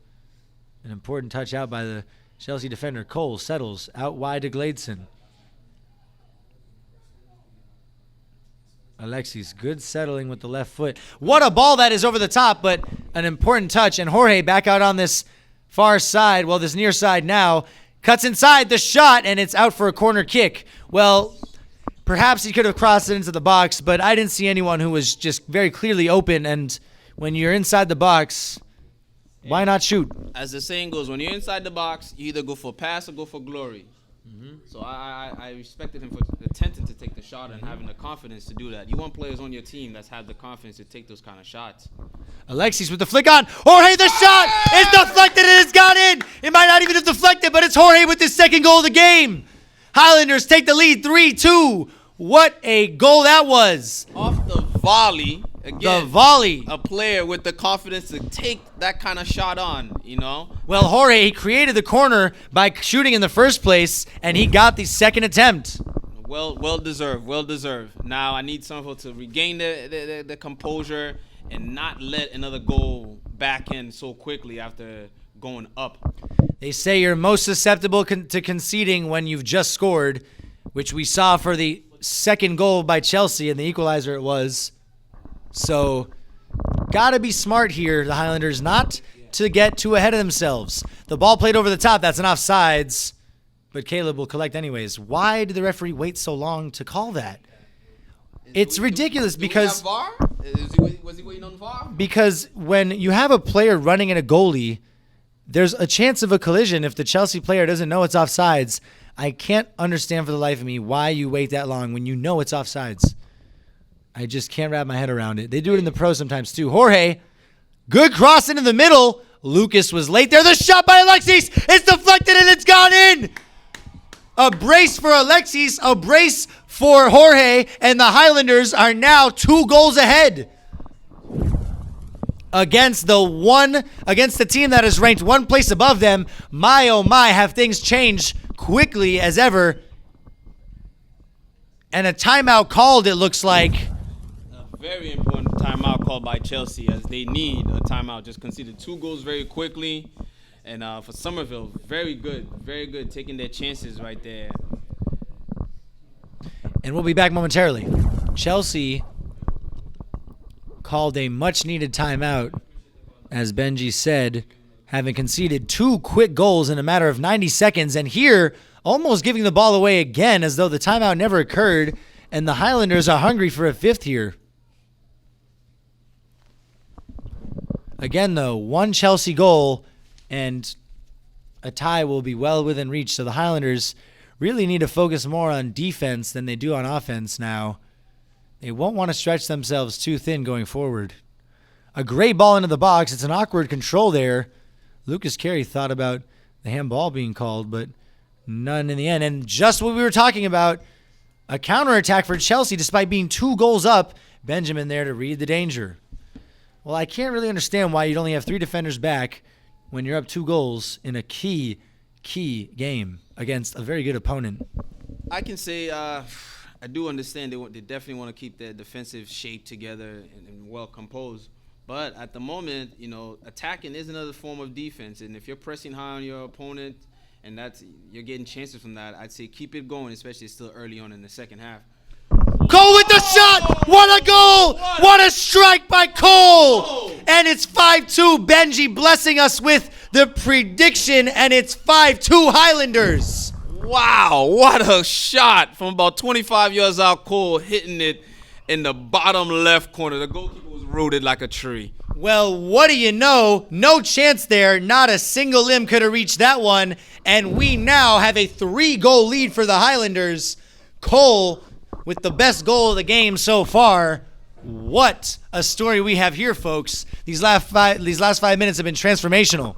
An important touch out by the Chelsea defender. Cole settles out wide to Gladeson. Alexis, good settling with the left foot. What a ball that is over the top, but an important touch. And Jorge back out on this far side, well, this near side now, cuts inside the shot, and it's out for a corner kick. Well, perhaps he could have crossed it into the box, but I didn't see anyone who was just very clearly open. And when you're inside the box, why not shoot? As the saying goes, when you're inside the box, you either go for pass or go for glory. So I respected him for attempting to take the shot and having the confidence to do that. You want players on your team that have the confidence to take those kind of shots. Alexis with the flick on. Jorge, the shot is deflected and it's gone in. It might not even have deflected, but it's Jorge with his second goal of the game. Highlanders take the lead 3-2. What a goal that was. Off the volley, again, The volley. a player with the confidence to take that kind of shot on, you know? Well, Jorge, he created the corner by shooting in the first place, and he got the second attempt. Well deserved, well deserved. Now I need Somerville to regain the composure and not let another goal back in so quickly after going up. They say you're most susceptible to conceding when you've just scored, which we saw for the second goal by Chelsea, and the equalizer it was. So, gotta be smart here, the Highlanders, not to get too ahead of themselves. The ball played over the top, that's an offsides, but Caleb will collect anyways. Why did the referee wait so long to call that? It's ridiculous because Do we have VAR? Was he waiting on VAR? because when you have a player running at a goalie, there's a chance of a collision if the Chelsea player doesn't know it's offsides. I can't understand for the life of me why you wait that long when you know it's offsides. I just can't wrap my head around it. They do it in the pros sometimes too. Jorge, good cross into the middle. Lucas was late there. The shot by Alexis. It's deflected and it's gone in. A brace for Alexis, a brace for Jorge, and the Highlanders are now 2 goals ahead against the team that is ranked one place above them. My, oh my, have things changed quickly as ever. And a timeout called, it looks like. A very important timeout called by Chelsea, as they need a timeout. Just conceded 2 goals very quickly. And for Somerville, very good, taking their chances right there. And we'll be back momentarily. Chelsea called a much-needed timeout, as Benji said, having conceded 2 quick goals in a matter of 90 seconds. And here, almost giving the ball away again as though the timeout never occurred. And the Highlanders are hungry for a 5th here. Again, though, 1 Chelsea goal and a tie will be well within reach. So the Highlanders really need to focus more on defense than they do on offense now. They won't want to stretch themselves too thin going forward. A great ball into the box. It's an awkward control there. Lucas Carey thought about the handball being called, but none in the end. And just what we were talking about, a counterattack for Chelsea despite being 2 goals up. Benjamin there to read the danger. Well, I can't really understand why you'd only have 3 defenders back when you're up 2 goals in a key game against a very good opponent. I can say I do understand they definitely want to keep their defensive shape together and well composed. But at the moment, you know, attacking is another form of defense. And if you're pressing high on your opponent and you're getting chances from that, I'd say keep it going, especially still early on in the second half. Cole with the shot! What a goal! What a strike by Cole! And it's 5-2. Benji blessing us with the prediction, and it's 5-2 Highlanders. Wow, what a shot from about 25 yards out. Cole hitting it in the bottom left corner. The goalkeeper was rooted like a tree. Well, what do you know? No chance there. Not a single limb could have reached that one. And we now have a 3-goal lead for the Highlanders. Cole with the best goal of the game so far. What a story we have here, folks. These last 5 minutes have been transformational.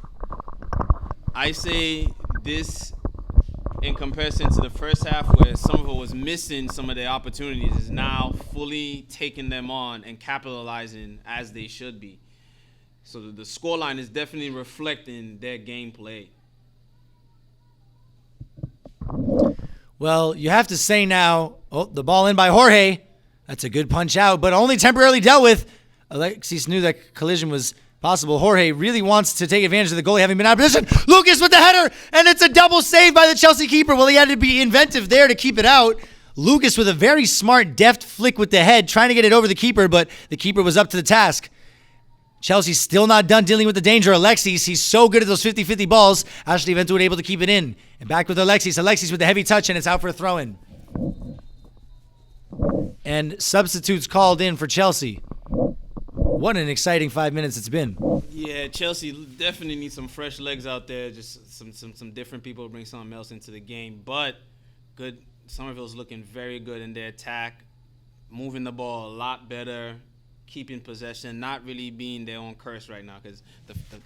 I say this in comparison to the first half where Somerville was missing some of their opportunities is now fully taking them on and capitalizing as they should be. So the scoreline is definitely reflecting their gameplay. Well, you have to say now, the ball in by Jorge. That's a good punch out, but only temporarily dealt with. Alexis knew that collision was possible. Jorge really wants to take advantage of the goalie having been out of position. Lucas with the header, and it's a double save by the Chelsea keeper. Well, he had to be inventive there to keep it out. Lucas with a very smart, deft flick with the head, trying to get it over the keeper, but the keeper was up to the task. Chelsea's still not done dealing with the danger. Alexis, he's so good at those 50-50 balls. Ashley Ventura able to keep it in. And back with Alexis. Alexis with the heavy touch, and it's out for a throw-in. And substitutes called in for Chelsea. What an exciting 5 minutes it's been. Yeah, Chelsea definitely needs some fresh legs out there. Just some different people to bring something else into the game. But good. Somerville's looking very good in their attack, moving the ball a lot better, keeping possession, not really being their own curse right now. Because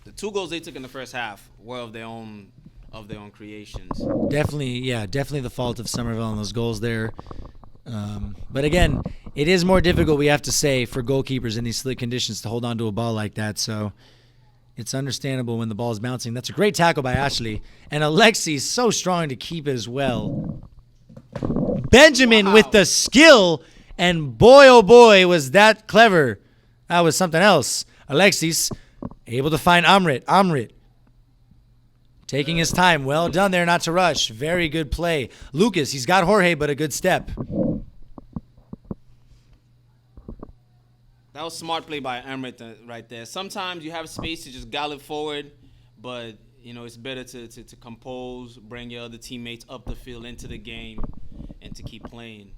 the 2 goals they took in the first half were of their own creations. Definitely the fault of Somerville and those goals there. But again, it is more difficult, we have to say, for goalkeepers in these slick conditions to hold on to a ball like that. So it's understandable when the ball is bouncing. That's a great tackle by Ashley. And Alexis so strong to keep it as well. Benjamin with the skill. And boy, oh boy, was that clever. That was something else. Alexis able to find Amrit. Amrit taking his time. Well done there not to rush. Very good play. Lucas, he's got Jorge, but a good step. That was smart play by Amrit right there. Sometimes you have space to just gallop forward, but it's better to compose, bring your other teammates up the field into the game, and to keep playing.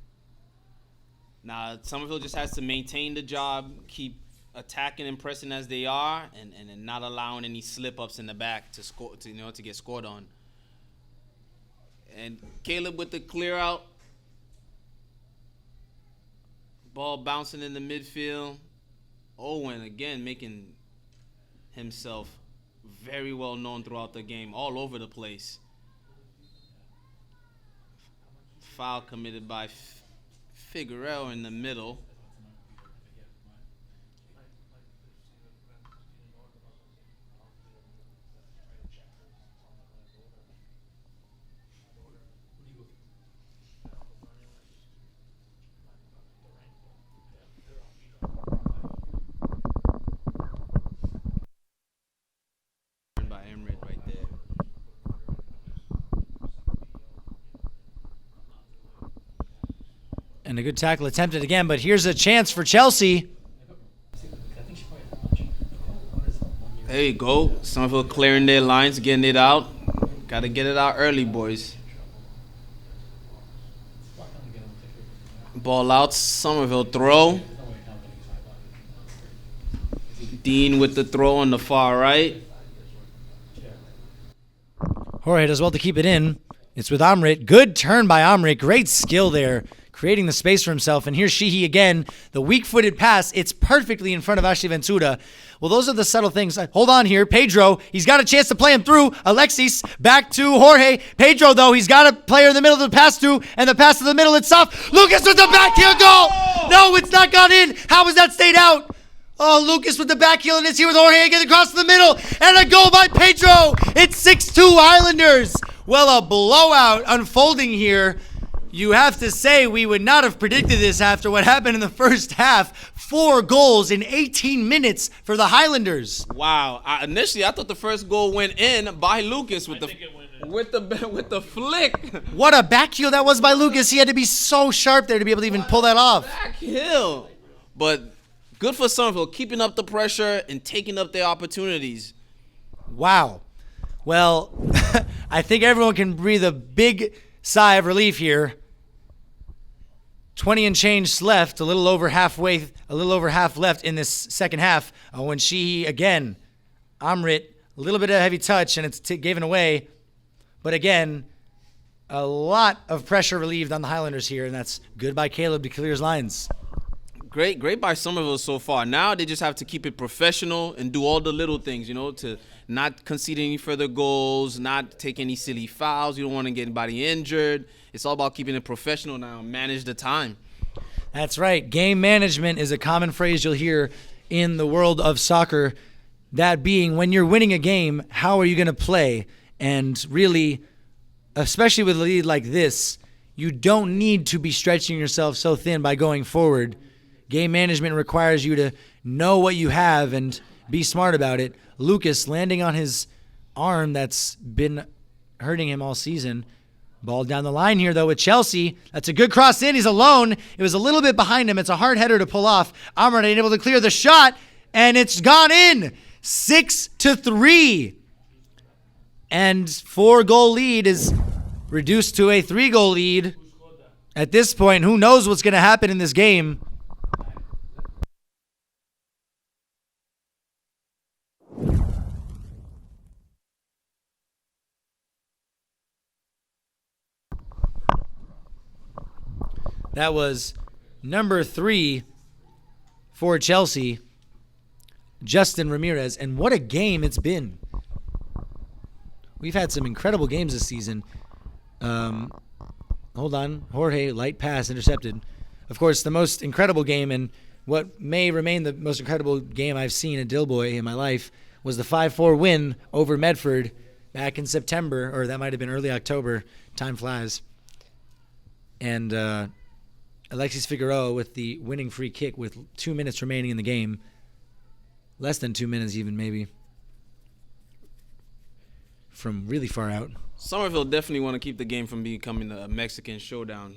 Now, Somerville just has to maintain the job, keep attacking and pressing as they are, and not allowing any slip-ups in the back to score to get scored on. And Caleb with the clear out. Ball bouncing in the midfield. Owen, again, making himself very well known throughout the game, all over the place. Foul committed by Figueroa in the middle. And a good tackle attempted again, but here's a chance for Chelsea. There you go. Somerville clearing their lines, getting it out. Got to get it out early, boys. Ball out. Somerville throw. Dean with the throw on the far right. Jorge does well to keep it in. It's with Amrit. Good turn by Amrit. Great skill there, creating the space for himself. And here's Sheehy again. The weak-footed pass. It's perfectly in front of Ashley Ventura. Well, those are the subtle things. Hold on here. Pedro, he's got a chance to play him through. Alexis, back to Jorge. Pedro, though, he's got a player in the middle to pass to, and the pass to the middle, it's off. Lucas with the backheel goal! No, it's not gone in. How was that stayed out? Oh, Lucas with the backheel, and it's here with Jorge again across the middle, and a goal by Pedro. It's 6-2 Highlanders. Well, a blowout unfolding here. You have to say we would not have predicted this after what happened in the first half. 4 goals in 18 minutes for the Highlanders. Wow. Initially, I thought the first goal went in by Lucas with the flick. What a backheel that was by Lucas. He had to be so sharp there to be able to even pull that off. Backheel. But good for Somerville, keeping up the pressure and taking up their opportunities. Wow. Well, I think everyone can breathe a big sigh of relief here. 20 and change left, a little over half left in this second half. When she, again, Amrit, a little bit of heavy touch, and it's given away. But again, a lot of pressure relieved on the Highlanders here, and that's good by Caleb to clear his lines. Great by Somerville so far. Now they just have to keep it professional and do all the little things, to not concede any further goals, not take any silly fouls. You don't want to get anybody injured. It's all about keeping it professional now and manage the time. That's right. Game management is a common phrase you'll hear in the world of soccer. That being, when you're winning a game, how are you going to play? And really, especially with a lead like this, you don't need to be stretching yourself so thin by going forward. Game management requires you to know what you have and be smart about it. Lucas landing on his arm that's been hurting him all season. Ball down the line here, though, with Chelsea. That's a good cross in. He's alone. It was a little bit behind him. It's a hard header to pull off. Amrad ain't able to clear the shot, and it's gone in. 6-3. And 4-goal lead is reduced to a 3-goal lead. At this point, who knows what's going to happen in this game? That was number 3 for Chelsea, Justin Ramirez. And what a game it's been. We've had some incredible games this season. Hold on. Jorge, light pass, intercepted. Of course, the most incredible game and what may remain the most incredible game I've seen at Dilboy in my life was the 5-4 win over Medford back in September, or that might have been early October. Time flies. And Alexis Figueroa with the winning free kick with 2 minutes remaining in the game. Less than 2 minutes even, maybe. From really far out. Somerville definitely want to keep the game from becoming a Mexican showdown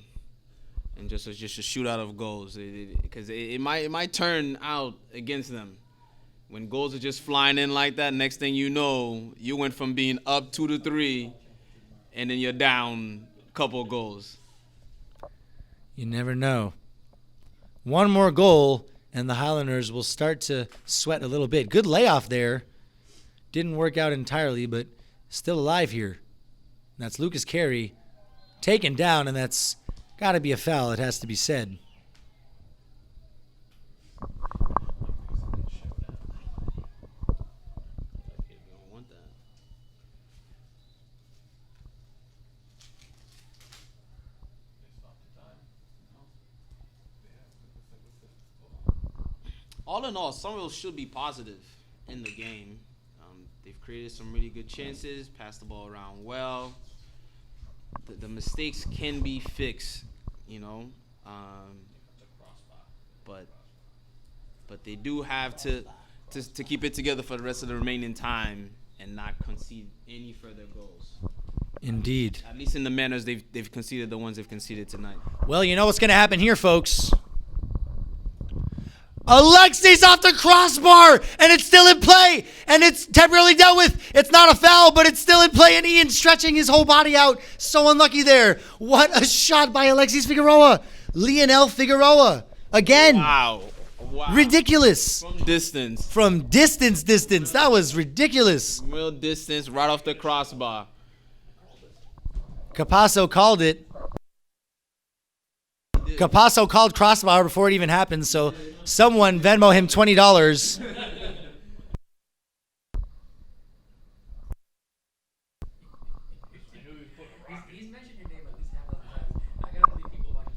and just a shootout of goals, because it might turn out against them when goals are just flying in like that. Next thing you know, you went from being up 2-3 and then you're down a couple of goals. You never know. One more goal and the Highlanders will start to sweat a little bit. Good layoff there. Didn't work out entirely, but still alive here. That's Lucas Carey taken down, and that's got to be a foul, it has to be said. All in all, Somerville should be positive in the game. They've created some really good chances, passed the ball around well. The mistakes can be fixed, but they do have to keep it together for the rest of the remaining time and not concede any further goals. Indeed. At least in the manners they've conceded, the ones they've conceded tonight. Well, you know what's going to happen here, folks. Alexis off the crossbar, and it's still in play, and it's temporarily dealt with. It's not a foul, but it's still in play, and Ian stretching his whole body out. So unlucky there. What a shot by Alexis Figueroa. Lionel Figueroa. Again. Wow. Ridiculous. From distance. That was ridiculous. Real distance, right off the crossbar. Capasso called it. Capasso called crossbar before it even happened, so someone Venmo him $20. He's mentioned your name at least half of the time. I gotta believe people watching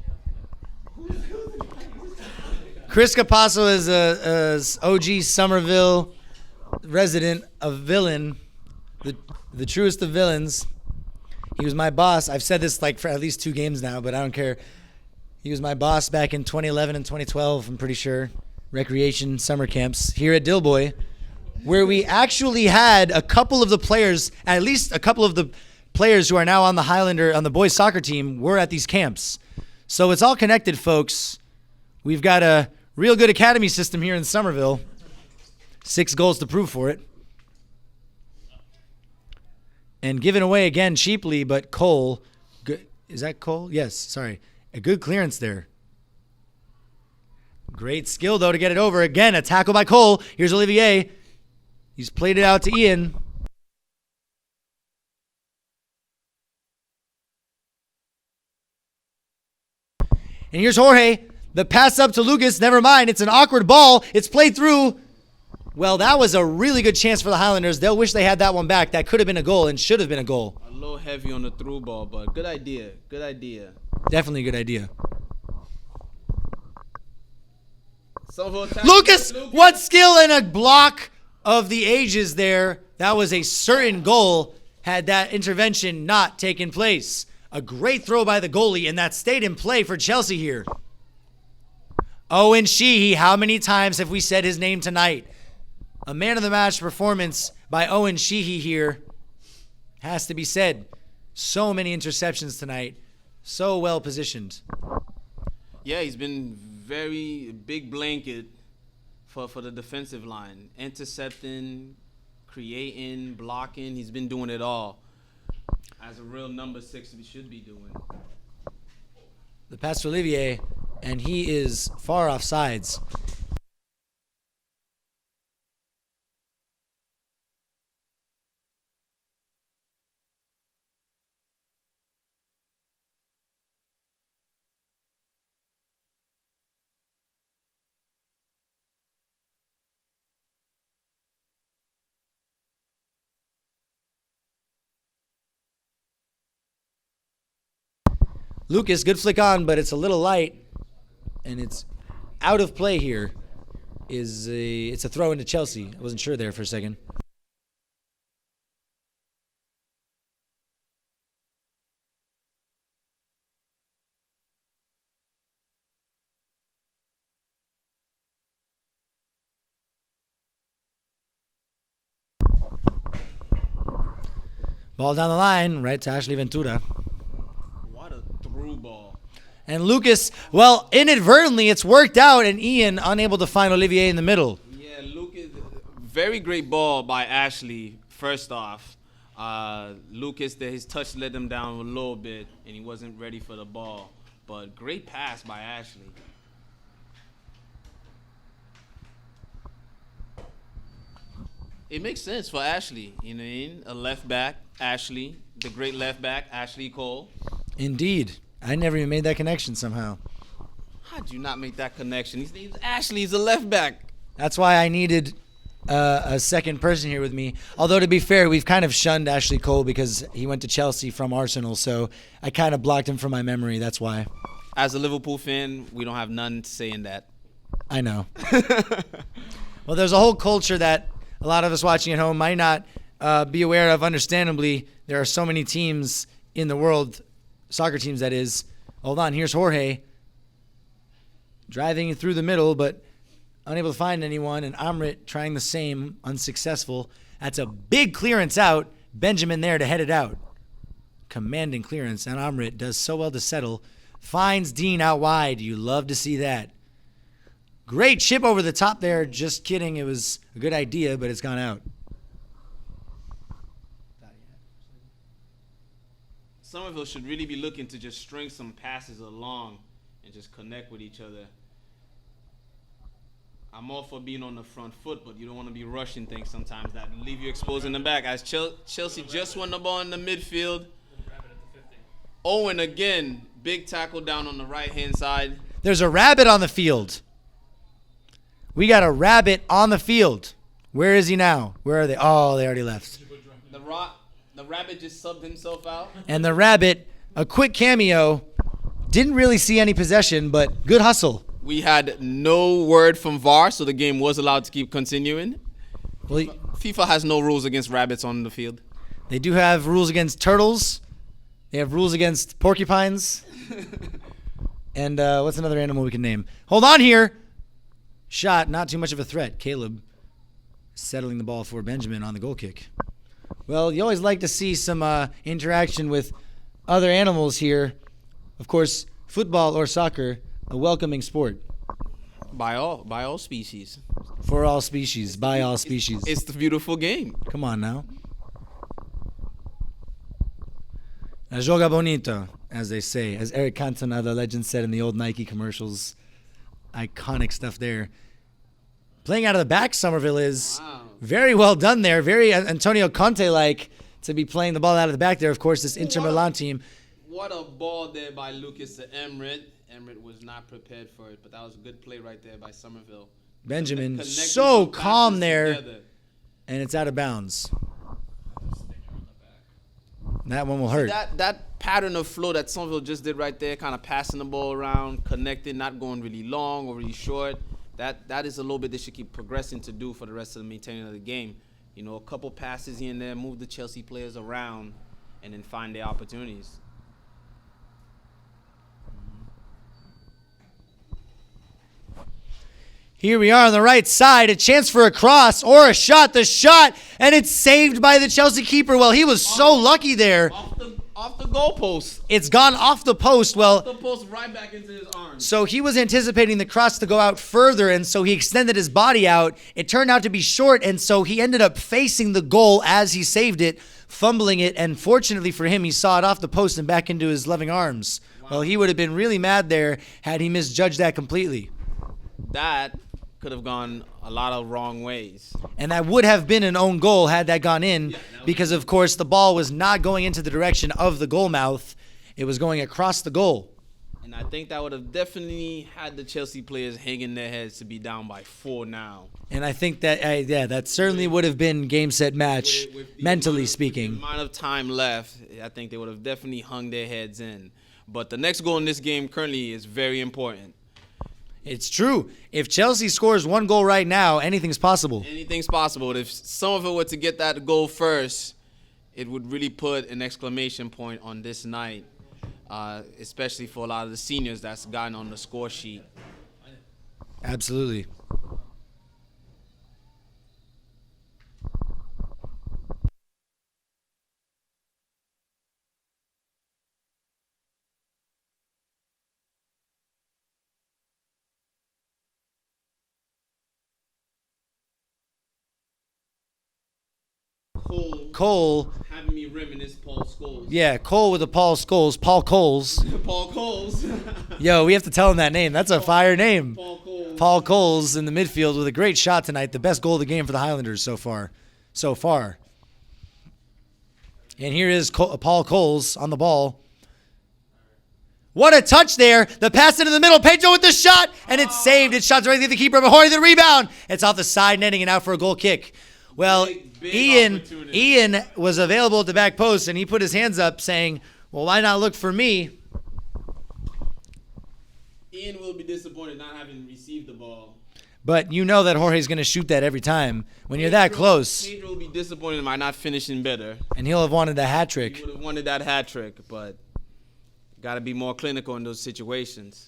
channel. Chris Capasso is a OG Somerville resident, a villain, the truest of villains. He was my boss. I've said this like for at least 2 games now, but I don't care. He was my boss back in 2011 and 2012, I'm pretty sure. Recreation summer camps here at Dilboy, where we actually had a couple of the players, at least a couple of the players who are now on the Highlander, on the boys soccer team, were at these camps. So it's all connected, folks. We've got a real good academy system here in Somerville. 6 goals to prove for it. And given away again cheaply, but Cole, is that Cole? Yes, sorry. A good clearance there. Great skill, though, to get it over. Again, a tackle by Cole. Here's Olivier. He's played it out to Ian. And here's Jorge. The pass up to Lucas. Never mind. It's an awkward ball. It's played through. Well, that was a really good chance for the Highlanders. They'll wish they had that one back. That could have been a goal and should have been a goal. A little heavy on the through ball, but good idea. Good idea. Definitely a good idea. Somerville attack. Lucas, what skill and a block of the ages there. That was a certain goal had that intervention not taken place. A great throw by the goalie, and that stayed in play for Chelsea here. Owen Sheehy, how many times have we said his name tonight? A man of the match performance by Owen Sheehy here has to be said. So many interceptions tonight. So well positioned. Yeah, he's been very big blanket for the defensive line. Intercepting, creating, blocking. He's been doing it all. As a real number 6 he should be doing. The pass to Olivier, and he is far off sides. Lucas, good flick on, but it's a little light, and it's out of play here. It's a throw into Chelsea. I wasn't sure there for a second. Ball down the line, right to Ashley Ventura. What a through ball. And Lucas, well, inadvertently, it's worked out, and Ian unable to find Olivier in the middle. Yeah, Lucas, very great ball by Ashley, first off. Lucas, his touch let him down a little bit, and he wasn't ready for the ball. But great pass by Ashley. It makes sense for Ashley, you know what I mean? A left back, Ashley, the great left back, Ashley Cole. Indeed. I never even made that connection somehow. How'd you not make that connection? Ashley's a left back. That's why I needed a second person here with me. Although, to be fair, we've kind of shunned Ashley Cole because he went to Chelsea from Arsenal, so I kind of blocked him from my memory. That's why. As a Liverpool fan, we don't have none to say in that. I know. Well, there's a whole culture that a lot of us watching at home might not be aware of. Understandably, there are so many teams in the world, soccer teams that is. Hold on, here's Jorge driving through the middle, but unable to find anyone, and Amrit trying the same, unsuccessful. That's a big clearance out. Benjamin there to head it out. Commanding clearance, and Amrit does so well to settle. Finds Dean out wide. You love to see that. Great chip over the top there. Just kidding. It was a good idea, but it's gone out. Somerville should really be looking to just string some passes along and just connect with each other. I'm all for being on the front foot, but you don't want to be rushing things sometimes that leave you exposed in the back. As Chelsea just won the ball in the midfield. Owen again, big tackle down on the right-hand side. There's a rabbit on the field. We got a rabbit on the field. Where is he now? Where are they? Oh, they already left. The rabbit just subbed himself out. And the rabbit, a quick cameo, didn't really see any possession, but good hustle. We had no word from VAR, so the game was allowed to keep continuing. Well, FIFA has no rules against rabbits on the field. they do have rules against turtles. They have rules against porcupines. And what's another animal we can name? Hold on here. Shot, not too much of a threat. Caleb settling the ball for Benjamin on the goal kick. Well, you always like to see some interaction with other animals here. Of course, football or soccer, a welcoming sport. By all species. For all species, by all species. It's the beautiful game. Come on now. La joga bonito, as they say. As Eric Cantona, the legend, said in the old Nike commercials. Iconic stuff there. Playing out of the back, Somerville is very well done there. Very Antonio Conte-like to be playing the ball out of the back there. Of course, this Inter Milan team. What a ball there by Lucas to Emrit. Emirates was not prepared for it, but that was a good play right there by Somerville. Benjamin Connected so two calm passes there, together. and it's out of bounds. That one will hurt. That pattern of flow that Somerville just did right there, kind of passing the ball around, connecting, not going really long or really short. That is a little bit they should keep progressing to do for the rest of the maintaining of the game. You know, a couple passes here and there, move the Chelsea players around, and then find their opportunities. Here we are on the right side, a chance for a cross or a shot. The shot, and it's saved by the Chelsea keeper. Well, he was so lucky there. Off the goalpost. It's gone off the post. Well, The post right back into his arms. so he was anticipating the cross to go out further, and so he extended his body out. It turned out to be short, and so he ended up facing the goal as he saved it, fumbling it, and fortunately for him, he saw it off the post and back into his loving arms. Well, he would have been really mad there had he misjudged that completely. That could have gone a lot of wrong ways. And that would have been an own goal had that gone in, because, of course, the ball was not going into the direction of the goal mouth. It was going across the goal. And I think that would have definitely had the Chelsea players hanging their heads to be down by 4 now. And I think that, that certainly would have been game, set, match, With the mentally amount speaking. the amount of time left, I think they would have definitely hung their heads in. But the next goal in this game currently is very important. It's true. If Chelsea scores one goal right now, anything's possible. Anything's possible. If Somerville were to get that goal first, it would really put an exclamation point on this night, especially for a lot of the seniors that's gotten on the score sheet. Absolutely. Cole. Having me reminisce Paul Scholes. Yeah, Cole with the Paul Scholes. Paul Coles. Paul Coles. Yo, we have to tell him that name. That's a fire name. Paul Coles. Paul Coles in the midfield with a great shot tonight. The best goal of the game for the Highlanders so far. And here is Paul Coles on the ball. What a touch there. The pass into the middle. Pedro with the shot. And it's saved. It's shot directly at the keeper. Mahori the rebound. It's off the side netting and out for a goal kick. Well, Big opportunity. Ian was available at the back post, and he put his hands up saying, well, why not look for me? Ian will be disappointed not having received the ball. But you know that Jorge's going to shoot that every time when you're that close. Pedro will be disappointed by not finishing better. And he'll have wanted a hat He trick. would have wanted that hat trick, but got to be more clinical in those situations.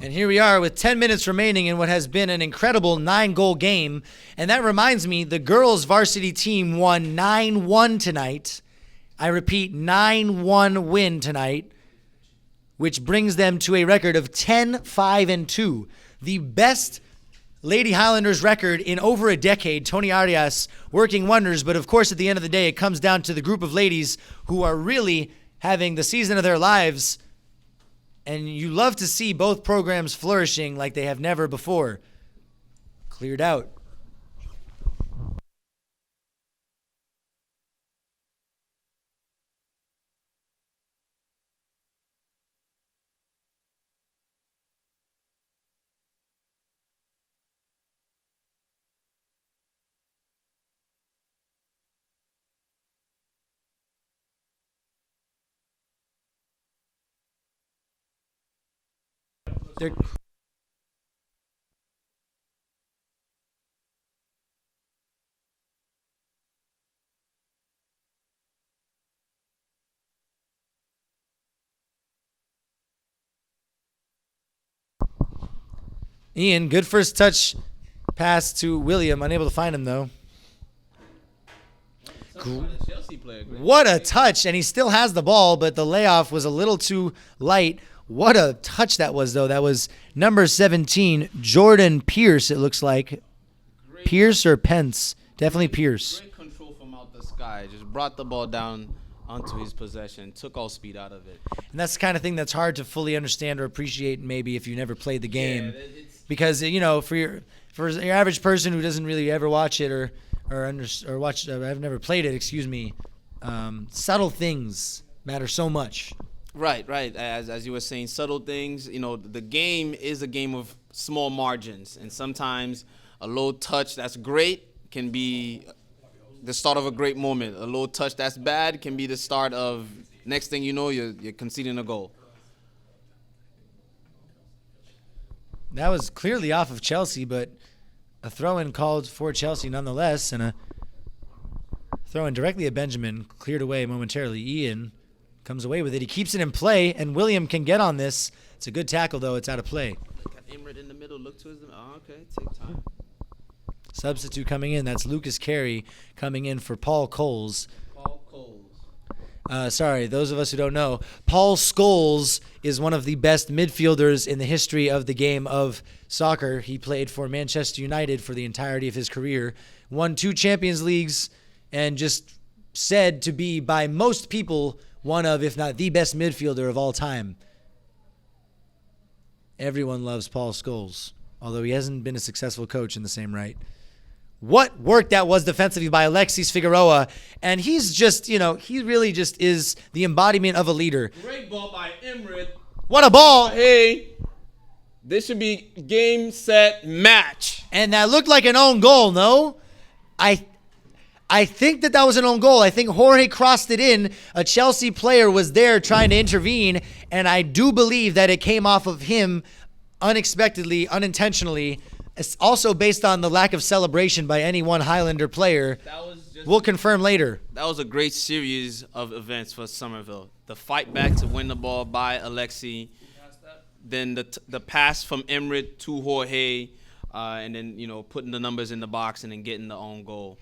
And here we are with 10 minutes remaining in what has been an incredible 9-goal game. And that reminds me, the girls' varsity team won 9-1 tonight. I repeat, 9-1 win tonight, which brings them to a record of 10-5-2. The best Lady Highlanders record in over a decade. Tony Arias working wonders. But, of course, at the end of the day, it comes down to the group of ladies who are really having the season of their lives. And you love to see both programs flourishing like they have never before. Cleared out. They're Ian, good first touch pass to William. Unable to find him, though. Chelsea player. What a touch. And he still has the ball, but the layoff was a little too light. What a touch that was, though. That was number 17, Jordan Pierce, it looks like. Pierce or Pence? Definitely Pierce. Great control from out the sky. Just brought the ball down onto his possession. Took all speed out of it. And that's the kind of thing that's hard to fully understand or appreciate maybe if you never played the game. Yeah, it's, Because, you know, for your average person who doesn't really ever watch it or watch, I've never played it, subtle things matter so much. Right, right. As you were saying, subtle things. The game is a game of small margins, and sometimes a low touch that's great can be the start of a great moment. A low touch that's bad can be the start of next thing you know, you're conceding a goal. That was clearly off of Chelsea, but a throw-in called for Chelsea nonetheless, and a throw-in directly at Benjamin, cleared away momentarily. Ian comes away with it. He keeps it in play, and William can get on this. It's a good tackle, though. It's out of play. Got Imrit in the middle, look to his. Oh, okay, take time. Substitute coming in. That's Lucas Carey coming in for Paul Coles. Paul Coles. Sorry, those of us who don't know, Paul Scholes is one of the best midfielders in the history of the game of soccer. He played for Manchester United for the entirety of his career, won 2 Champions Leagues, and just said to be, by most people, one of, if not the best midfielder of all time. Everyone loves Paul Scholes, although he hasn't been a successful coach in the same right. What work that was defensively by Alexis Figueroa. And he's just, he really just is the embodiment of a leader. Great ball by Imrit. What a ball. Hey, this should be game, set, match. And that looked like an own goal, no? I think that was an own goal. I think Jorge crossed it in. A Chelsea player was there trying to intervene, and I do believe that it came off of him unexpectedly, unintentionally. It's also based on the lack of celebration by any one Highlander player. We'll confirm later. That was a great series of events for Somerville. The fight back to win the ball by Alexi, then the pass from Imrit to Jorge, and then putting the numbers in the box and then getting the own goal.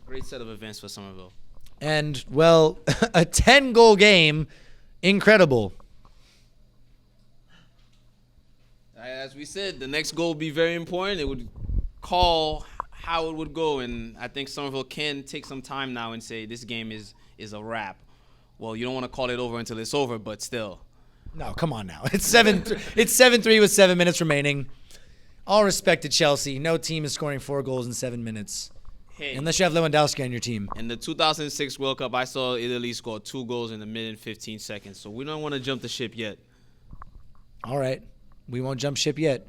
Great set of events for Somerville. And, well, a 10-goal game, incredible. As we said, the next goal would be very important. It would call how it would go, and I think Somerville can take some time now and say this game is a wrap. Well, you don't want to call it over until it's over, but still. No, come on now. It's 7-3 with 7 minutes remaining. All respect to Chelsea. No team is scoring 4 goals in 7 minutes. Hey, unless you have Lewandowski on your team. In the 2006 World Cup, I saw Italy score 2 goals in a minute and 15 seconds. So we don't want to jump the ship yet. All right. We won't jump ship yet.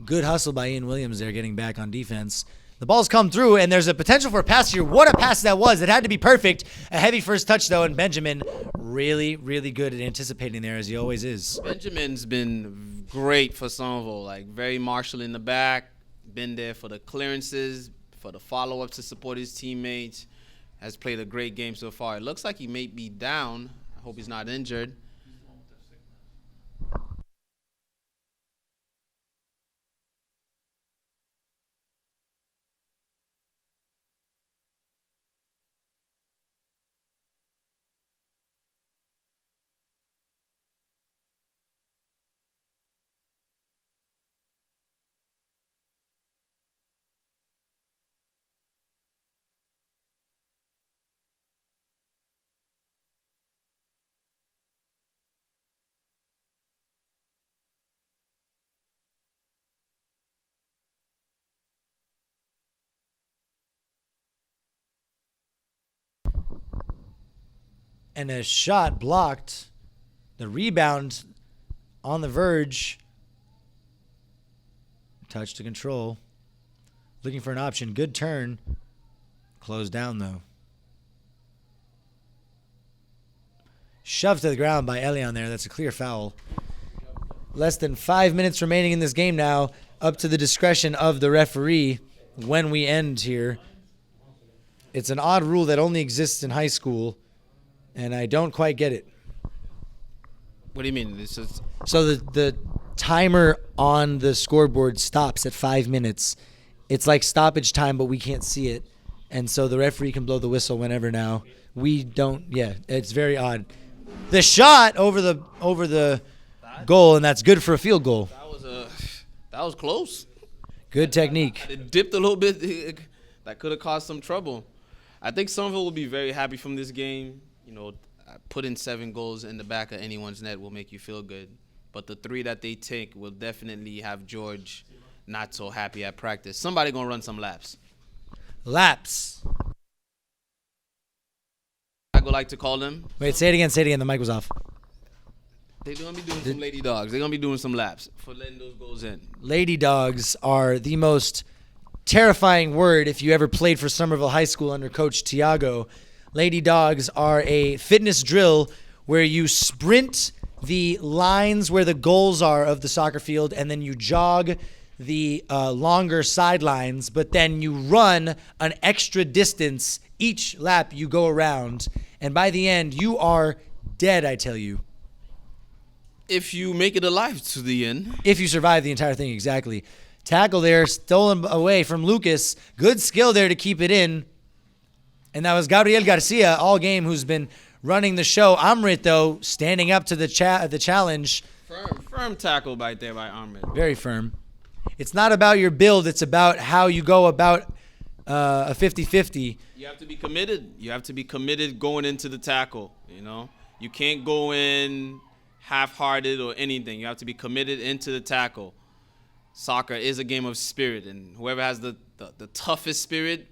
Good hustle by Ian Williams there, getting back on defense. The ball's come through, and there's a potential for a pass here. What a pass that was. It had to be perfect. A heavy first touch, though, and Benjamin really, really good at anticipating there, as he always is. Benjamin's been great for Somerville, like very martial in the back, been there for the clearances, for the follow-ups to support his teammates, has played a great game so far. It looks like he may be down. I hope he's not injured. And a shot blocked. The rebound on the verge. Touch to control. Looking for an option. Good turn. Closed down, though. Shoved to the ground by Elion there. That's a clear foul. Less than 5 minutes remaining in this game now. Up to the discretion of the referee when we end here. It's an odd rule that only exists in high school, and I don't quite get it. What do you mean? This is So the timer on the scoreboard stops at 5 minutes. It's like stoppage time, but we can't see it. And so the referee can blow the whistle whenever now. We don't. Yeah, it's very odd. The shot over the goal, and that's good for a field goal. that was close. Good technique. It dipped a little bit. That could have caused some trouble. I think Somerville will be very happy from this game. You know, putting 7 goals in the back of anyone's net will make you feel good. But the 3 that they take will definitely have George not so happy at practice. Somebody going to run some laps. Laps. I go like to call them. Wait, say it again. Say it again. The mic was off. They're going to be doing some lady dogs. They're going to be doing some laps for letting those goals in. Lady dogs are the most terrifying word if you ever played for Somerville High School under Coach Tiago. Lady dogs are a fitness drill where you sprint the lines where the goals are of the soccer field, and then you jog the longer sidelines, but then you run an extra distance each lap you go around, and by the end, you are dead, I tell you. If you make it alive to the end. If you survive the entire thing, exactly. Tackle there, stolen away from Lucas. Good skill there to keep it in. And that was Gabriel Garcia all game who's been running the show. Amrit, though, standing up to the challenge. Firm tackle right there by Amrit. Very firm. It's not about your build. It's about how you go about a 50-50. You have to be committed. You have to be committed going into the tackle, you know. You can't go in half-hearted or anything. You have to be committed into the tackle. Soccer is a game of spirit, and whoever has the toughest spirit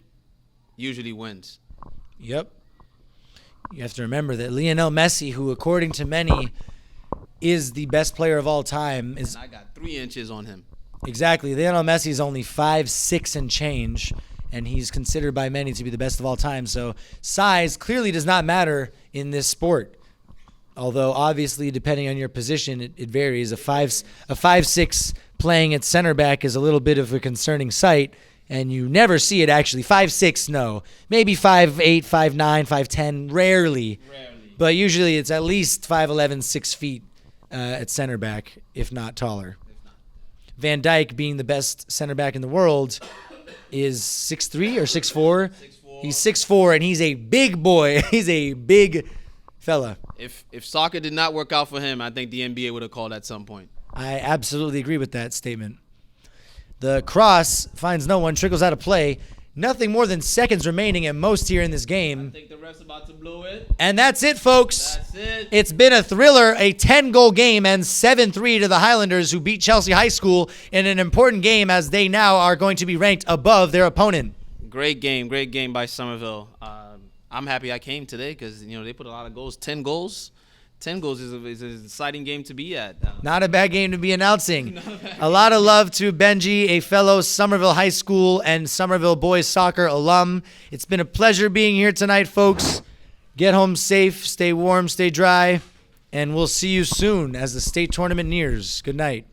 usually wins. Yep. You have to remember that Lionel Messi, who according to many is the best player of all time, is... And I got 3 inches on him. Exactly. Lionel Messi is only 5'6" and change, and he's considered by many to be the best of all time. So size clearly does not matter in this sport. Although obviously, depending on your position, it varies. A 5'6" playing at center back is a little bit of a concerning sight, and you never see it actually. 5'6", no. Maybe 5'8", 5'9", 5'10", rarely. But usually it's at least 5'11", 6 feet at center back, if not taller. Van Dijk, being the best center back in the world, is 6'3" or 6'4". 6'4". He's 6'4", and he's a big boy. He's a big fella. If soccer did not work out for him, I think the NBA would have called at some point. I absolutely agree with that statement. The cross finds no one, trickles out of play. Nothing more than seconds remaining at most here in this game. I think the ref's about to blow it. And that's it, folks. That's it. It's been a thriller, a 10-goal game, and 7-3 to the Highlanders, who beat Chelsea High School in an important game as they now are going to be ranked above their opponent. Great game by Somerville. I'm happy I came today because, they put a lot of goals. 10 goals. 10 goals is an exciting game to be at. Not a bad game to be announcing. A lot of love to Benji, a fellow Somerville High School and Somerville boys soccer alum. It's been a pleasure being here tonight, folks. Get home safe, stay warm, stay dry, and we'll see you soon as the state tournament nears. Good night.